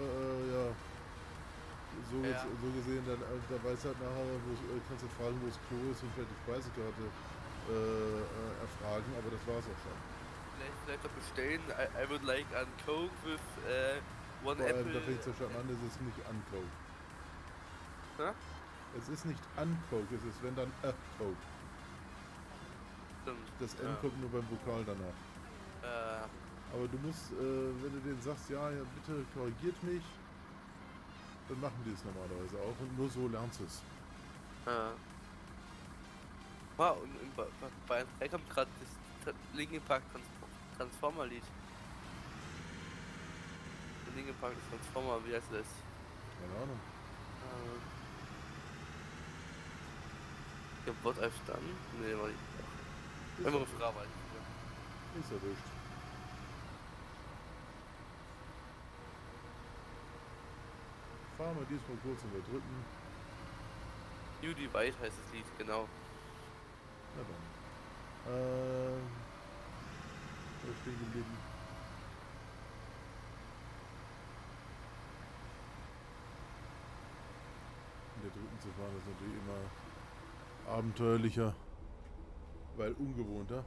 [SPEAKER 1] so gesehen, dann, da weißt du halt nachher, kannst du fragen, wo das Klo ist und vielleicht die Speisekarte erfragen, aber das war's auch schon.
[SPEAKER 2] Vielleicht noch bestellen, I would like a Coke with one
[SPEAKER 1] Vor allem,
[SPEAKER 2] apple.
[SPEAKER 1] da fängt es ja schon an, es ist nicht an Coke.
[SPEAKER 2] Hä?
[SPEAKER 1] Es ist nicht an Coke, es ist wenn dann a Coke.
[SPEAKER 2] Stimmt.
[SPEAKER 1] Das N kommt nur beim Vokal danach. Aber du musst, wenn du denen sagst, ja, bitte korrigiert mich, dann machen die es normalerweise auch und nur so lernst du es.
[SPEAKER 2] Wow, und bei kommt gerade das Linkin Park Transformer-Lied. Der Linkin Park Transformer, wie heißt das?
[SPEAKER 1] Keine Ahnung.
[SPEAKER 2] Ja, What I've Done? Nee, war nicht. Immer eine Frage, weiß ich.
[SPEAKER 1] Ist erwischt. Fahren wir diesmal kurz in der dritten.
[SPEAKER 2] You Divide heißt das Lied, genau.
[SPEAKER 1] Na dann. Wo ist stehen geblieben? In der dritten zu fahren ist natürlich immer abenteuerlicher, weil ungewohnter.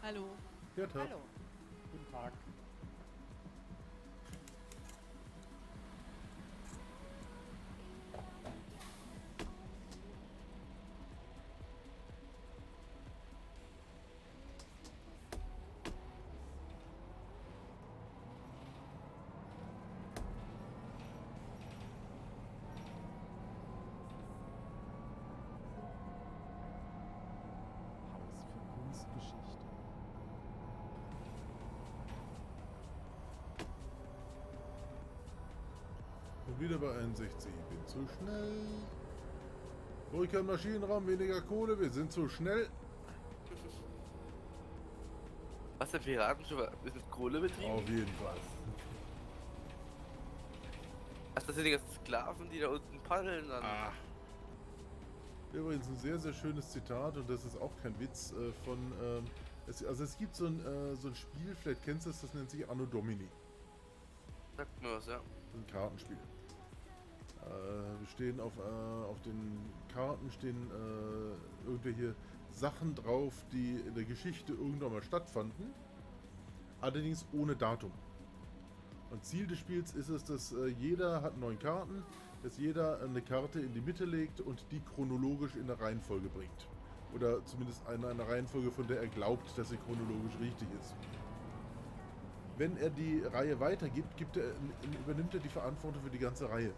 [SPEAKER 8] Hallo.
[SPEAKER 1] Ja, top.
[SPEAKER 8] Hallo.
[SPEAKER 7] Guten Tag. Haus für Kunstgeschichte.
[SPEAKER 1] Und wieder bei 61. Ich bin zu schnell. Ruhig kein Maschinenraum, weniger Kohle, wir sind zu schnell.
[SPEAKER 2] Was der Piratenschiff ist mit Kohle betrieben?
[SPEAKER 1] Auf jeden Fall.
[SPEAKER 2] Ach, das sind die ganzen Sklaven, die da unten paddeln dann.
[SPEAKER 1] Ah. Übrigens ein sehr, sehr schönes Zitat, und das ist auch kein Witz, es gibt so ein Spiel, vielleicht kennst du es, das nennt sich Anno Domini.
[SPEAKER 2] Sagt mir was, ja.
[SPEAKER 1] Ein Kartenspiel. Stehen auf den Karten stehen irgendwelche Sachen drauf, die in der Geschichte irgendwann mal stattfanden, allerdings ohne Datum. Und Ziel des Spiels ist es, dass jeder hat 9 Karten, dass jeder eine Karte in die Mitte legt und die chronologisch in der Reihenfolge bringt. Oder zumindest in einer Reihenfolge, von der er glaubt, dass sie chronologisch richtig ist. Wenn er die Reihe weitergibt, übernimmt er die Verantwortung für die ganze Reihe.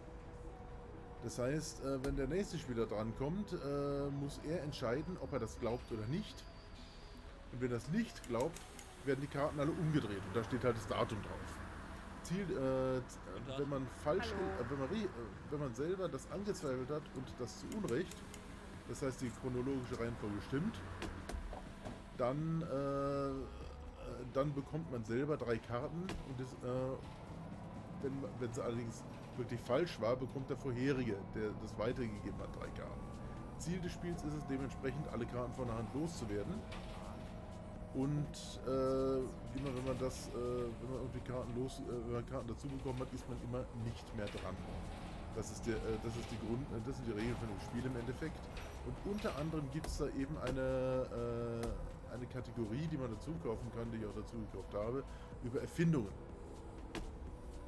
[SPEAKER 1] Das heißt, wenn der nächste Spieler drankommt, muss er entscheiden, ob er das glaubt oder nicht. Und wenn er das nicht glaubt, werden die Karten alle umgedreht. Und da steht halt das Datum drauf. Ziel, wenn man falsch, wenn man selber das angezweifelt hat und das zu Unrecht, das heißt die chronologische Reihenfolge stimmt, dann bekommt man selber 3 Karten und das, wenn sie allerdings wirklich falsch war, bekommt der vorherige, der das weitergegeben hat, 3 Karten. Ziel des Spiels ist es dementsprechend, alle Karten von der Hand loszuwerden. Und immer wenn man irgendwie wenn man Karten dazu bekommen hat, ist man immer nicht mehr dran. Das sind die Regeln von dem Spiel im Endeffekt. Und unter anderem gibt es da eben eine Kategorie, die man dazu kaufen kann, die ich auch dazu gekauft habe, über Erfindungen.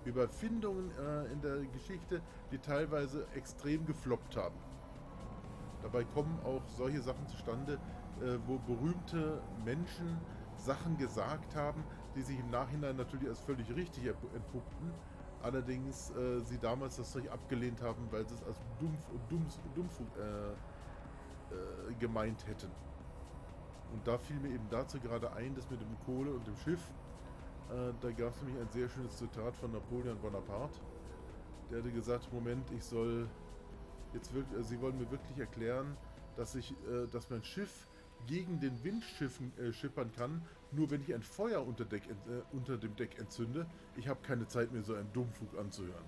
[SPEAKER 1] Über Erfindungen in der Geschichte, die teilweise extrem gefloppt haben. Dabei kommen auch solche Sachen zustande, wo berühmte Menschen Sachen gesagt haben, die sich im Nachhinein natürlich als völlig richtig entpuppten. Allerdings sie damals das Zeug abgelehnt haben, weil sie es als Dummfug gemeint hätten. Und da fiel mir eben dazu gerade ein, das mit dem Kohle und dem Schiff. Da gab es nämlich ein sehr schönes Zitat von Napoleon Bonaparte. Der hatte gesagt, Moment, Sie wollen mir wirklich erklären, dass mein Schiff gegen den Wind schippern kann, nur wenn ich ein Feuer unter dem Deck entzünde. Ich habe keine Zeit, mir so einen Dummfug anzuhören.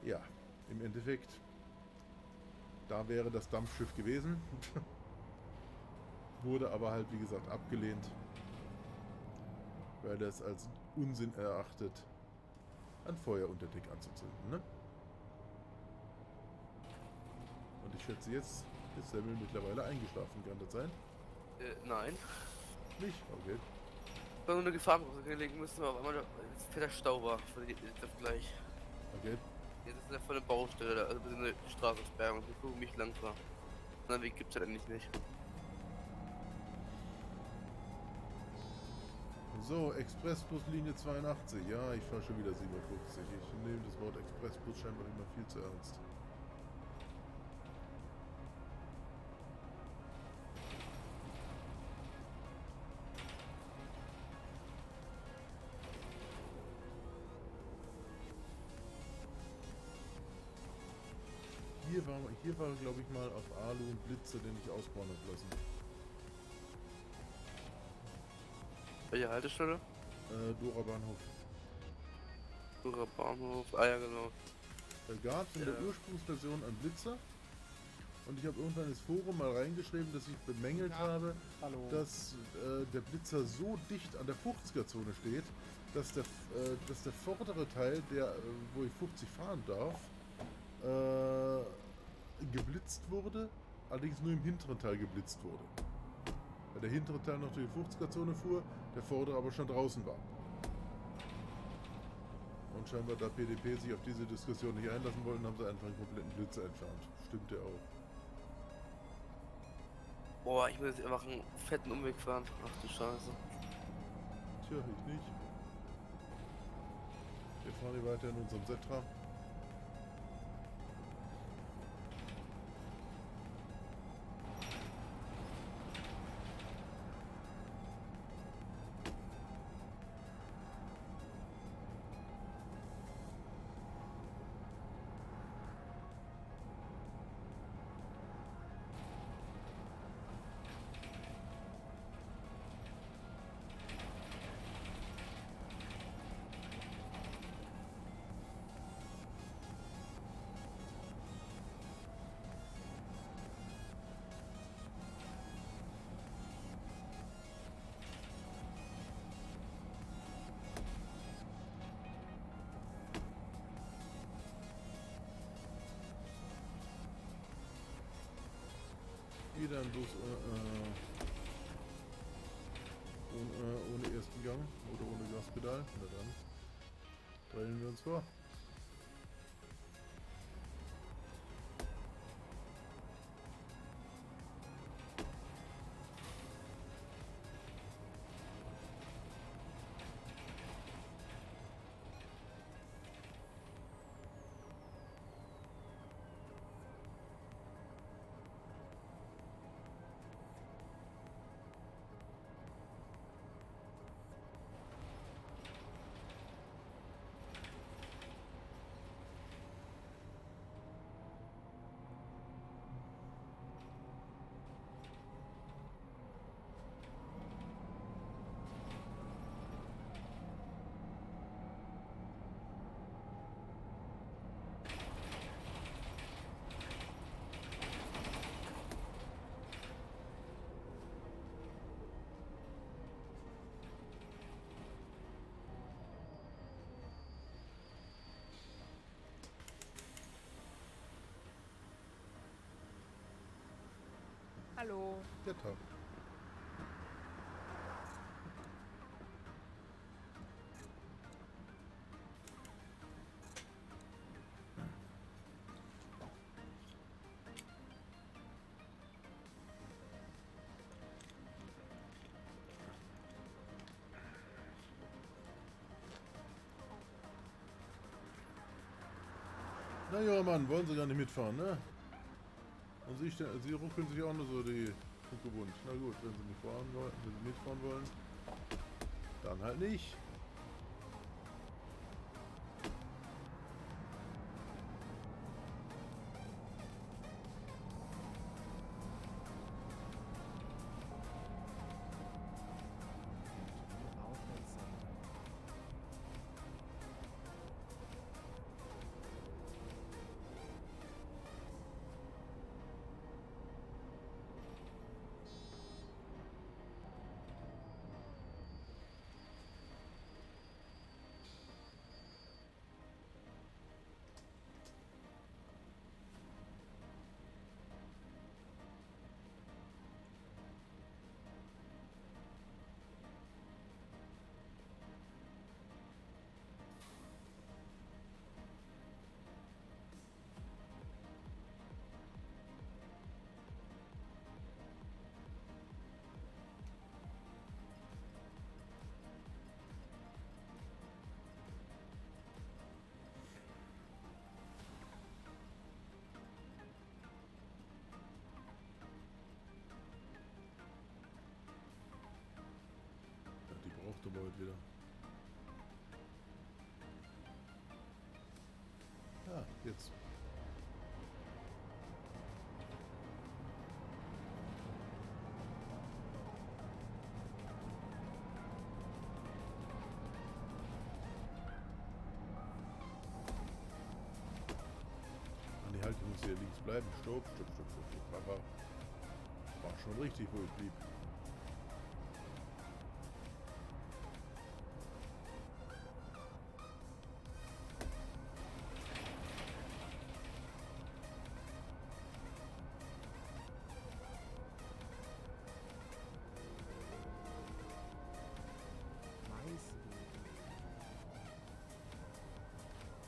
[SPEAKER 1] Ja, im Endeffekt, da wäre das Dampfschiff gewesen. Wurde aber halt, wie gesagt, abgelehnt, weil er es als Unsinn erachtet, ein Feuer unter Deck anzuzünden, ne? Und ich schätze, jetzt ist Semmel mittlerweile eingeschlafen, kann das sein?
[SPEAKER 2] Nein.
[SPEAKER 1] Nicht? Okay.
[SPEAKER 2] War nur eine Gefahrbrücke gelegen müssen, aber einmal jetzt fährt der Stau war für den gleich.
[SPEAKER 1] Okay.
[SPEAKER 2] Jetzt ist er vor der Baustelle, also eine Straßensperrung, wir gucken, wie ich lang war. Na, Weg gibt's ja eigentlich nicht.
[SPEAKER 1] So, Expressbus Linie 82. Ja, ich fahre schon wieder 57. Ich nehme das Wort Expressbus scheinbar immer viel zu ernst. Hier war glaube ich mal auf ALU und Blitze, den ich ausbauen habe lassen.
[SPEAKER 2] Welche Haltestelle?
[SPEAKER 1] Dora Bahnhof.
[SPEAKER 2] Dora Bahnhof, ah ja genau.
[SPEAKER 1] Da gab es in der Ursprungsversion einen Blitzer. Und ich habe irgendwann ins Forum mal reingeschrieben, dass ich bemängelt habe, dass der Blitzer so dicht an der 50er-Zone steht, dass der vordere Teil, wo ich 50 fahren darf, geblitzt wurde, allerdings nur im hinteren Teil geblitzt wurde. Weil der hintere Teil noch durch die 50er-Zone fuhr, der vordere aber schon draußen war. Und scheinbar, da PDP sich auf diese Diskussion nicht einlassen wollten, haben sie einfach einen kompletten Blitzer entfernt. Stimmt ja auch.
[SPEAKER 2] Boah, ich muss jetzt einfach einen fetten Umweg fahren. Ach du Scheiße.
[SPEAKER 1] Tja, ich nicht. Wir fahren hier weiter in unserem Setra. Wieder ein Bus ohne ersten Gang oder ohne Gaspedal. Na dann drehen wir uns vor.
[SPEAKER 6] Hallo.
[SPEAKER 1] Ja, Tag. Na ja, Mann, wollen Sie gar nicht mitfahren, ne? Und Sie ruckeln sich auch nur so die Kuckuckbund. Na gut, wenn Sie nicht fahren wollen, wenn Sie mitfahren wollen, dann halt nicht. Ja, die braucht aber heute wieder. Ah, jetzt. An die Haltung muss hier links bleiben. Stopp, stopp, stopp, stopp, stopp. War schon richtig, wo ich blieb.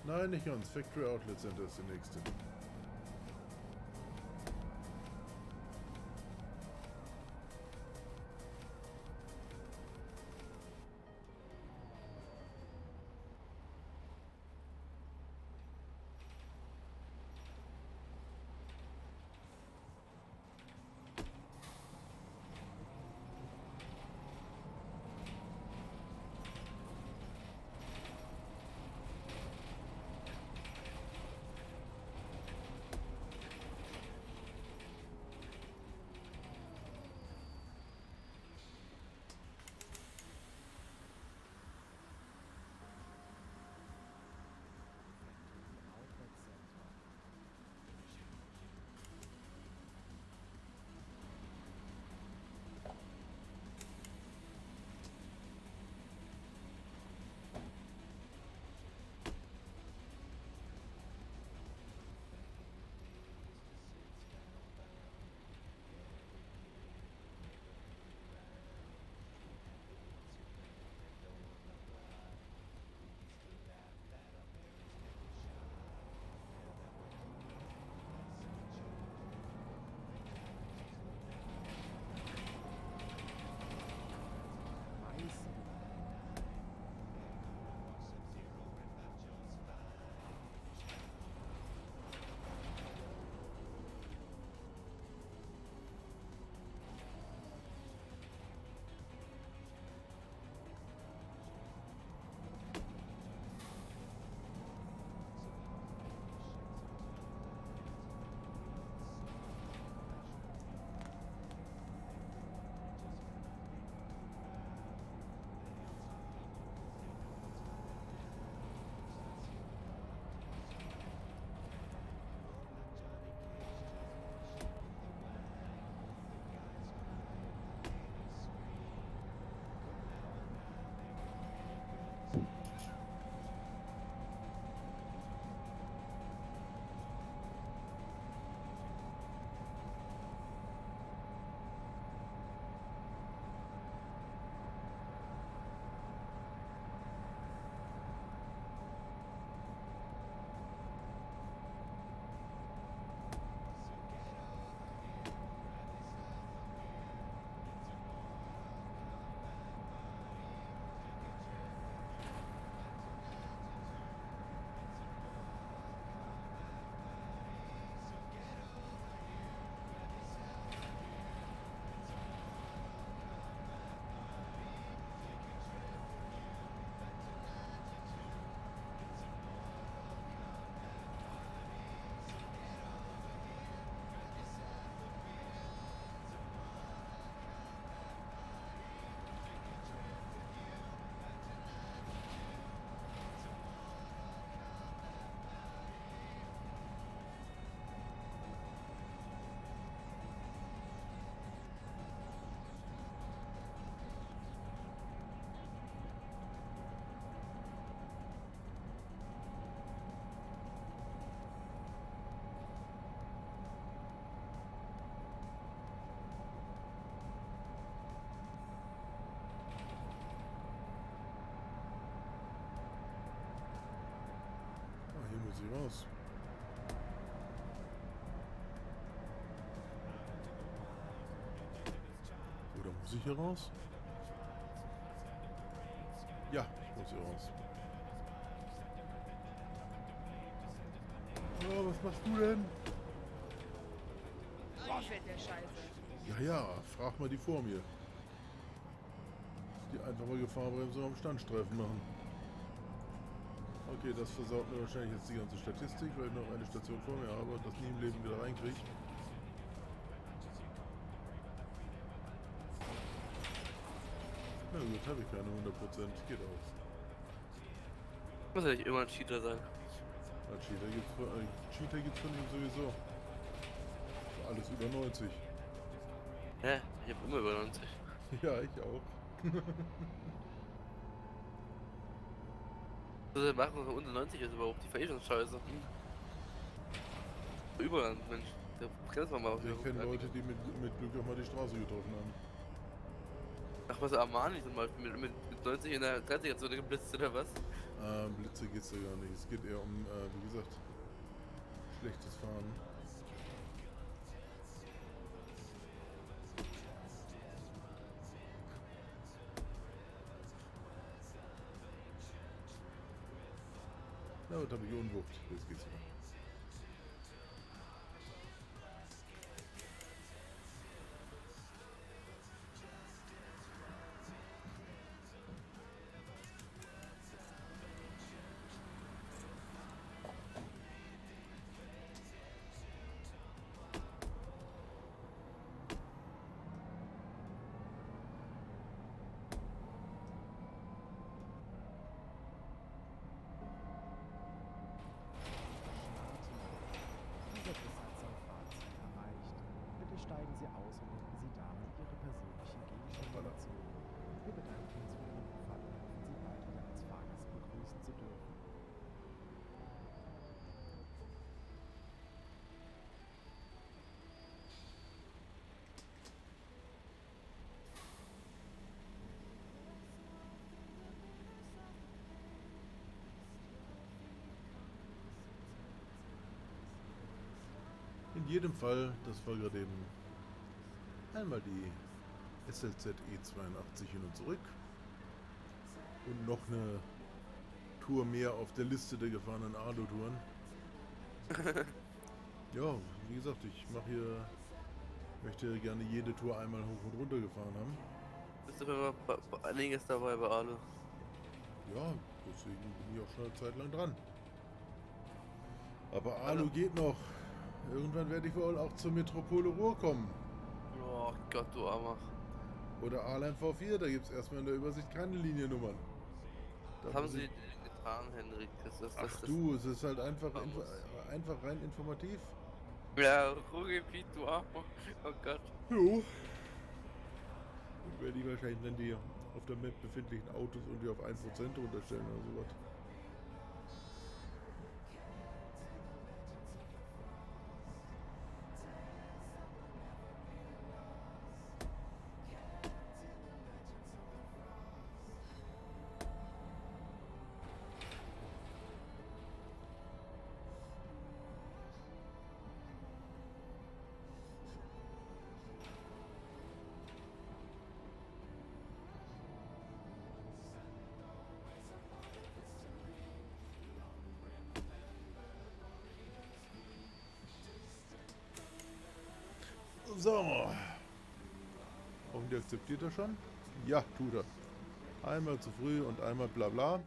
[SPEAKER 1] Nein, nicht ganz. Factory Outlet Center ist der nächste. raus. Oder muss ich hier raus? Ja, ich muss hier raus. Oh, was machst du denn?
[SPEAKER 9] Boah, fällt der Scheiße.
[SPEAKER 1] Ja, frag mal die vor mir. Die einfache Gefahrbremse am Standstreifen machen. Okay, das versaut mir wahrscheinlich jetzt die ganze Statistik, weil ich noch eine Station vor mir habe und das nie im Leben wieder reinkriege. Na gut, habe ich keine 100%. Geht auch.
[SPEAKER 2] Muss ja nicht immer ein Cheater sein.
[SPEAKER 1] Ja, Cheater gibt's von ihm sowieso. Alles über 90.
[SPEAKER 2] Hä? Ich hab immer über 90.
[SPEAKER 1] Ja, ich auch.
[SPEAKER 2] Was soll der machen, was unter 90 ist überhaupt? Die fahr eh schon scheiße. Überall, Mensch. Da kennst man mal auf
[SPEAKER 1] Ich kenne Leute, die mit Glück auch mal die Straße getroffen haben.
[SPEAKER 2] Ach, was Armani zum Beispiel mit 90 in der 30er-Zone geblitzt oder was?
[SPEAKER 1] Blitze geht's da gar nicht. Es geht eher um, wie gesagt, schlechtes Fahren. Na, was habe ich Unwucht? Jetzt geht's wieder.
[SPEAKER 7] Dieser Bus hat sein Fahrziel erreicht. Bitte steigen Sie aus und nehmen Sie damit Ihre persönlichen Gegenstände zu. Wir bedanken uns für Ihren Empfang und hoffen, Sie bald wieder als Fahrgast begrüßen zu dürfen.
[SPEAKER 1] In jedem Fall, das war gerade eben einmal die SLZ E82 hin und zurück und noch eine Tour mehr auf der Liste der gefahrenen ALU-Touren. Ja, wie gesagt, ich möchte gerne jede Tour einmal hoch und runter gefahren haben.
[SPEAKER 2] Bist du immer einiges dabei bei Alu?
[SPEAKER 1] Ja, deswegen bin ich auch schon eine Zeit lang dran. Aber ALU geht noch. Irgendwann werde ich wohl auch zur Metropole Ruhr kommen.
[SPEAKER 2] Oh Gott, du Armer.
[SPEAKER 1] Oder A-Line V4, da gibt es erstmal in der Übersicht keine Liniennummern.
[SPEAKER 2] Was haben sie getan, Henrik?
[SPEAKER 1] Ach du, es ist halt einfach rein informativ.
[SPEAKER 2] Ja, Ruhrgebiet, du Armer. Oh Gott.
[SPEAKER 1] Jo. Und werde ich wahrscheinlich dann die auf der Map befindlichen Autos und die auf 1% runterstellen oder sowas. So. Hoffentlich akzeptiert er schon. Ja, tut er. Einmal zu früh und einmal bla bla.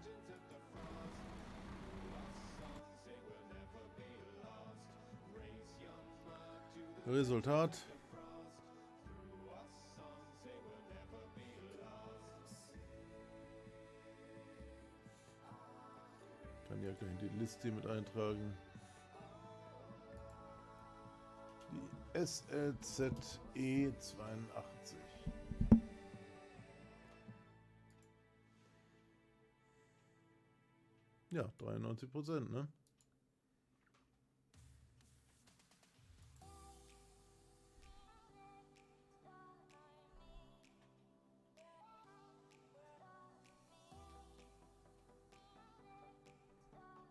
[SPEAKER 1] Resultat. Kann ja gleich in die Liste mit eintragen. Die SLZ E82. Ja, 93%, ne?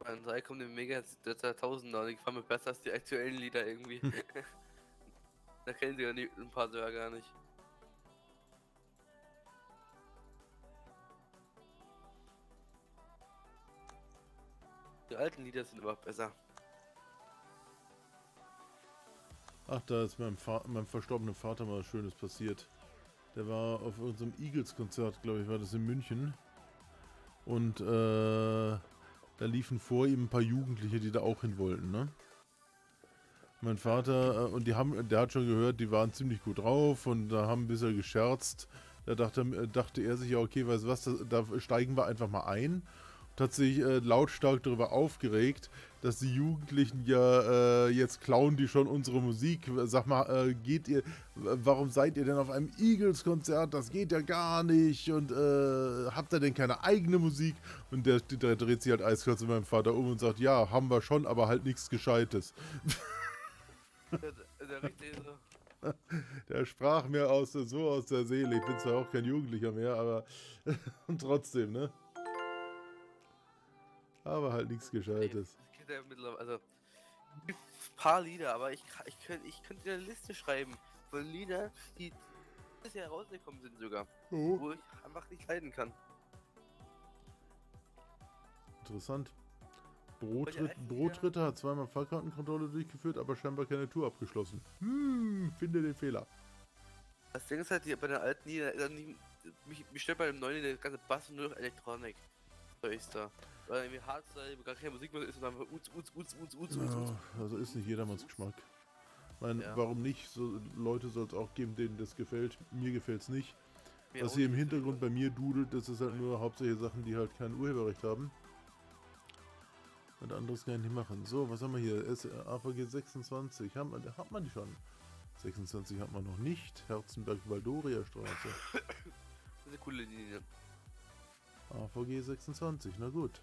[SPEAKER 2] Bei 3 kommen die Mega 1000er und die gefallen mir besser als die aktuellen Lieder irgendwie. Da kennen sie ja ein paar sogar gar nicht. Die alten Lieder sind immer besser.
[SPEAKER 1] Ach, da ist meinem verstorbenen Vater mal was Schönes passiert. Der war auf unserem Eagles-Konzert, glaube ich, war das in München. Und da liefen vor ihm ein paar Jugendliche, die da auch hin wollten, ne? Mein Vater, und der hat schon gehört, die waren ziemlich gut drauf und da haben ein bisschen gescherzt. Da dachte er sich, ja okay, weißt du was, da steigen wir einfach mal ein. Und hat sich lautstark darüber aufgeregt, dass die Jugendlichen ja jetzt klauen die schon unsere Musik. Sag mal, warum seid ihr denn auf einem Eagles-Konzert? Das geht ja gar nicht. Und habt ihr denn keine eigene Musik? Und der dreht sich halt eiskalt zu meinem Vater um und sagt, ja, haben wir schon, aber halt nichts Gescheites.
[SPEAKER 2] Der richtig so.
[SPEAKER 1] Der sprach mir so aus der Seele. Ich bin zwar auch kein Jugendlicher mehr, aber trotzdem, ne? Aber halt nichts Gescheites.
[SPEAKER 2] Ich könnte ja mittlerweile, also ein paar Lieder, aber ich könnte eine Liste schreiben von Liedern, die dieses Jahr rausgekommen sind sogar, wo ich einfach nicht leiden kann.
[SPEAKER 1] Interessant. Brotritter hat zweimal Fahrkartenkontrolle durchgeführt, aber scheinbar keine Tour abgeschlossen. Finde den Fehler.
[SPEAKER 2] Das Ding ist halt, bei den alten Liedern, mich stört bei dem neuen der ganze Bass und nur noch Elektronik. So ist da. Weil irgendwie Hardstyle, gar keine Musik mehr ist und einfach
[SPEAKER 1] Ja, also ist nicht jedermanns Geschmack. Ich meine,
[SPEAKER 2] Ja.
[SPEAKER 1] warum nicht? So Leute soll es auch geben, denen das gefällt. Mir gefällt es nicht.
[SPEAKER 2] Mir
[SPEAKER 1] Was
[SPEAKER 2] auch
[SPEAKER 1] hier im
[SPEAKER 2] nicht.
[SPEAKER 1] Hintergrund bei mir dudelt, das ist halt nur hauptsächlich Sachen, die halt kein Urheberrecht haben. Und anderes kann ich nicht machen. So, was haben wir hier? AVG 26. Hat man die schon? 26 hat man noch nicht. Herzenberg-Waldoria-Straße.
[SPEAKER 2] Das ist eine coole Linie.
[SPEAKER 1] AVG 26, na gut.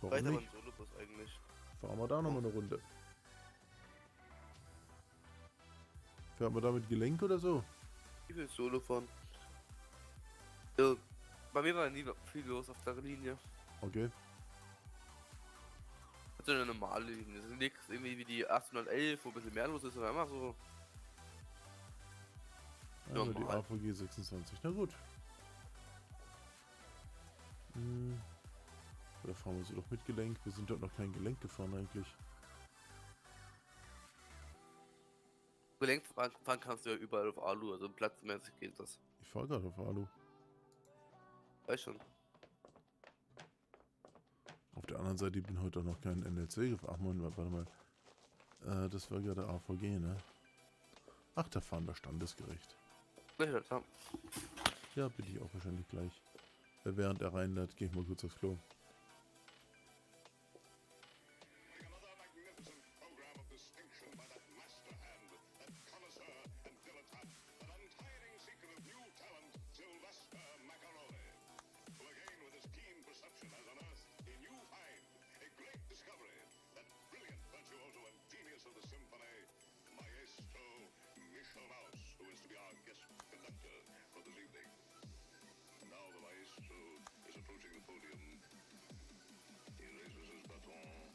[SPEAKER 1] Warum
[SPEAKER 2] Weiter beim
[SPEAKER 1] nicht?
[SPEAKER 2] Solobus eigentlich.
[SPEAKER 1] Fahren wir da nochmal eine Runde. Fährt man da mit Gelenk oder so?
[SPEAKER 2] Ich will Solo fahren. Ja, bei mir war nie viel los auf der Linie.
[SPEAKER 1] Okay.
[SPEAKER 2] Das ist eine normale Linie. Das ist nichts irgendwie wie die 811, wo ein bisschen mehr los ist, sondern immer so.
[SPEAKER 1] Also die
[SPEAKER 2] Normal.
[SPEAKER 1] AVG 26, na gut. Oder fahren wir so doch mit Gelenk? Wir sind dort noch kein Gelenk gefahren eigentlich.
[SPEAKER 2] Gelenk fahren kannst du ja überall auf ALU, also platzmäßig geht das.
[SPEAKER 1] Ich fahre gerade auf Alu.
[SPEAKER 2] Weiß schon.
[SPEAKER 1] Auf der anderen Seite, ich bin heute auch noch kein NLC gefahren. Ach Mann, warte mal. Das war gerade AVG, ne? Ach, da fahren wir standesgerecht.
[SPEAKER 2] Ja, klar.
[SPEAKER 1] Ja, bin ich auch wahrscheinlich gleich. Während er reinlädt, gehe ich mal kurz aufs Klo.
[SPEAKER 9] Is approaching the podium. He raises his baton.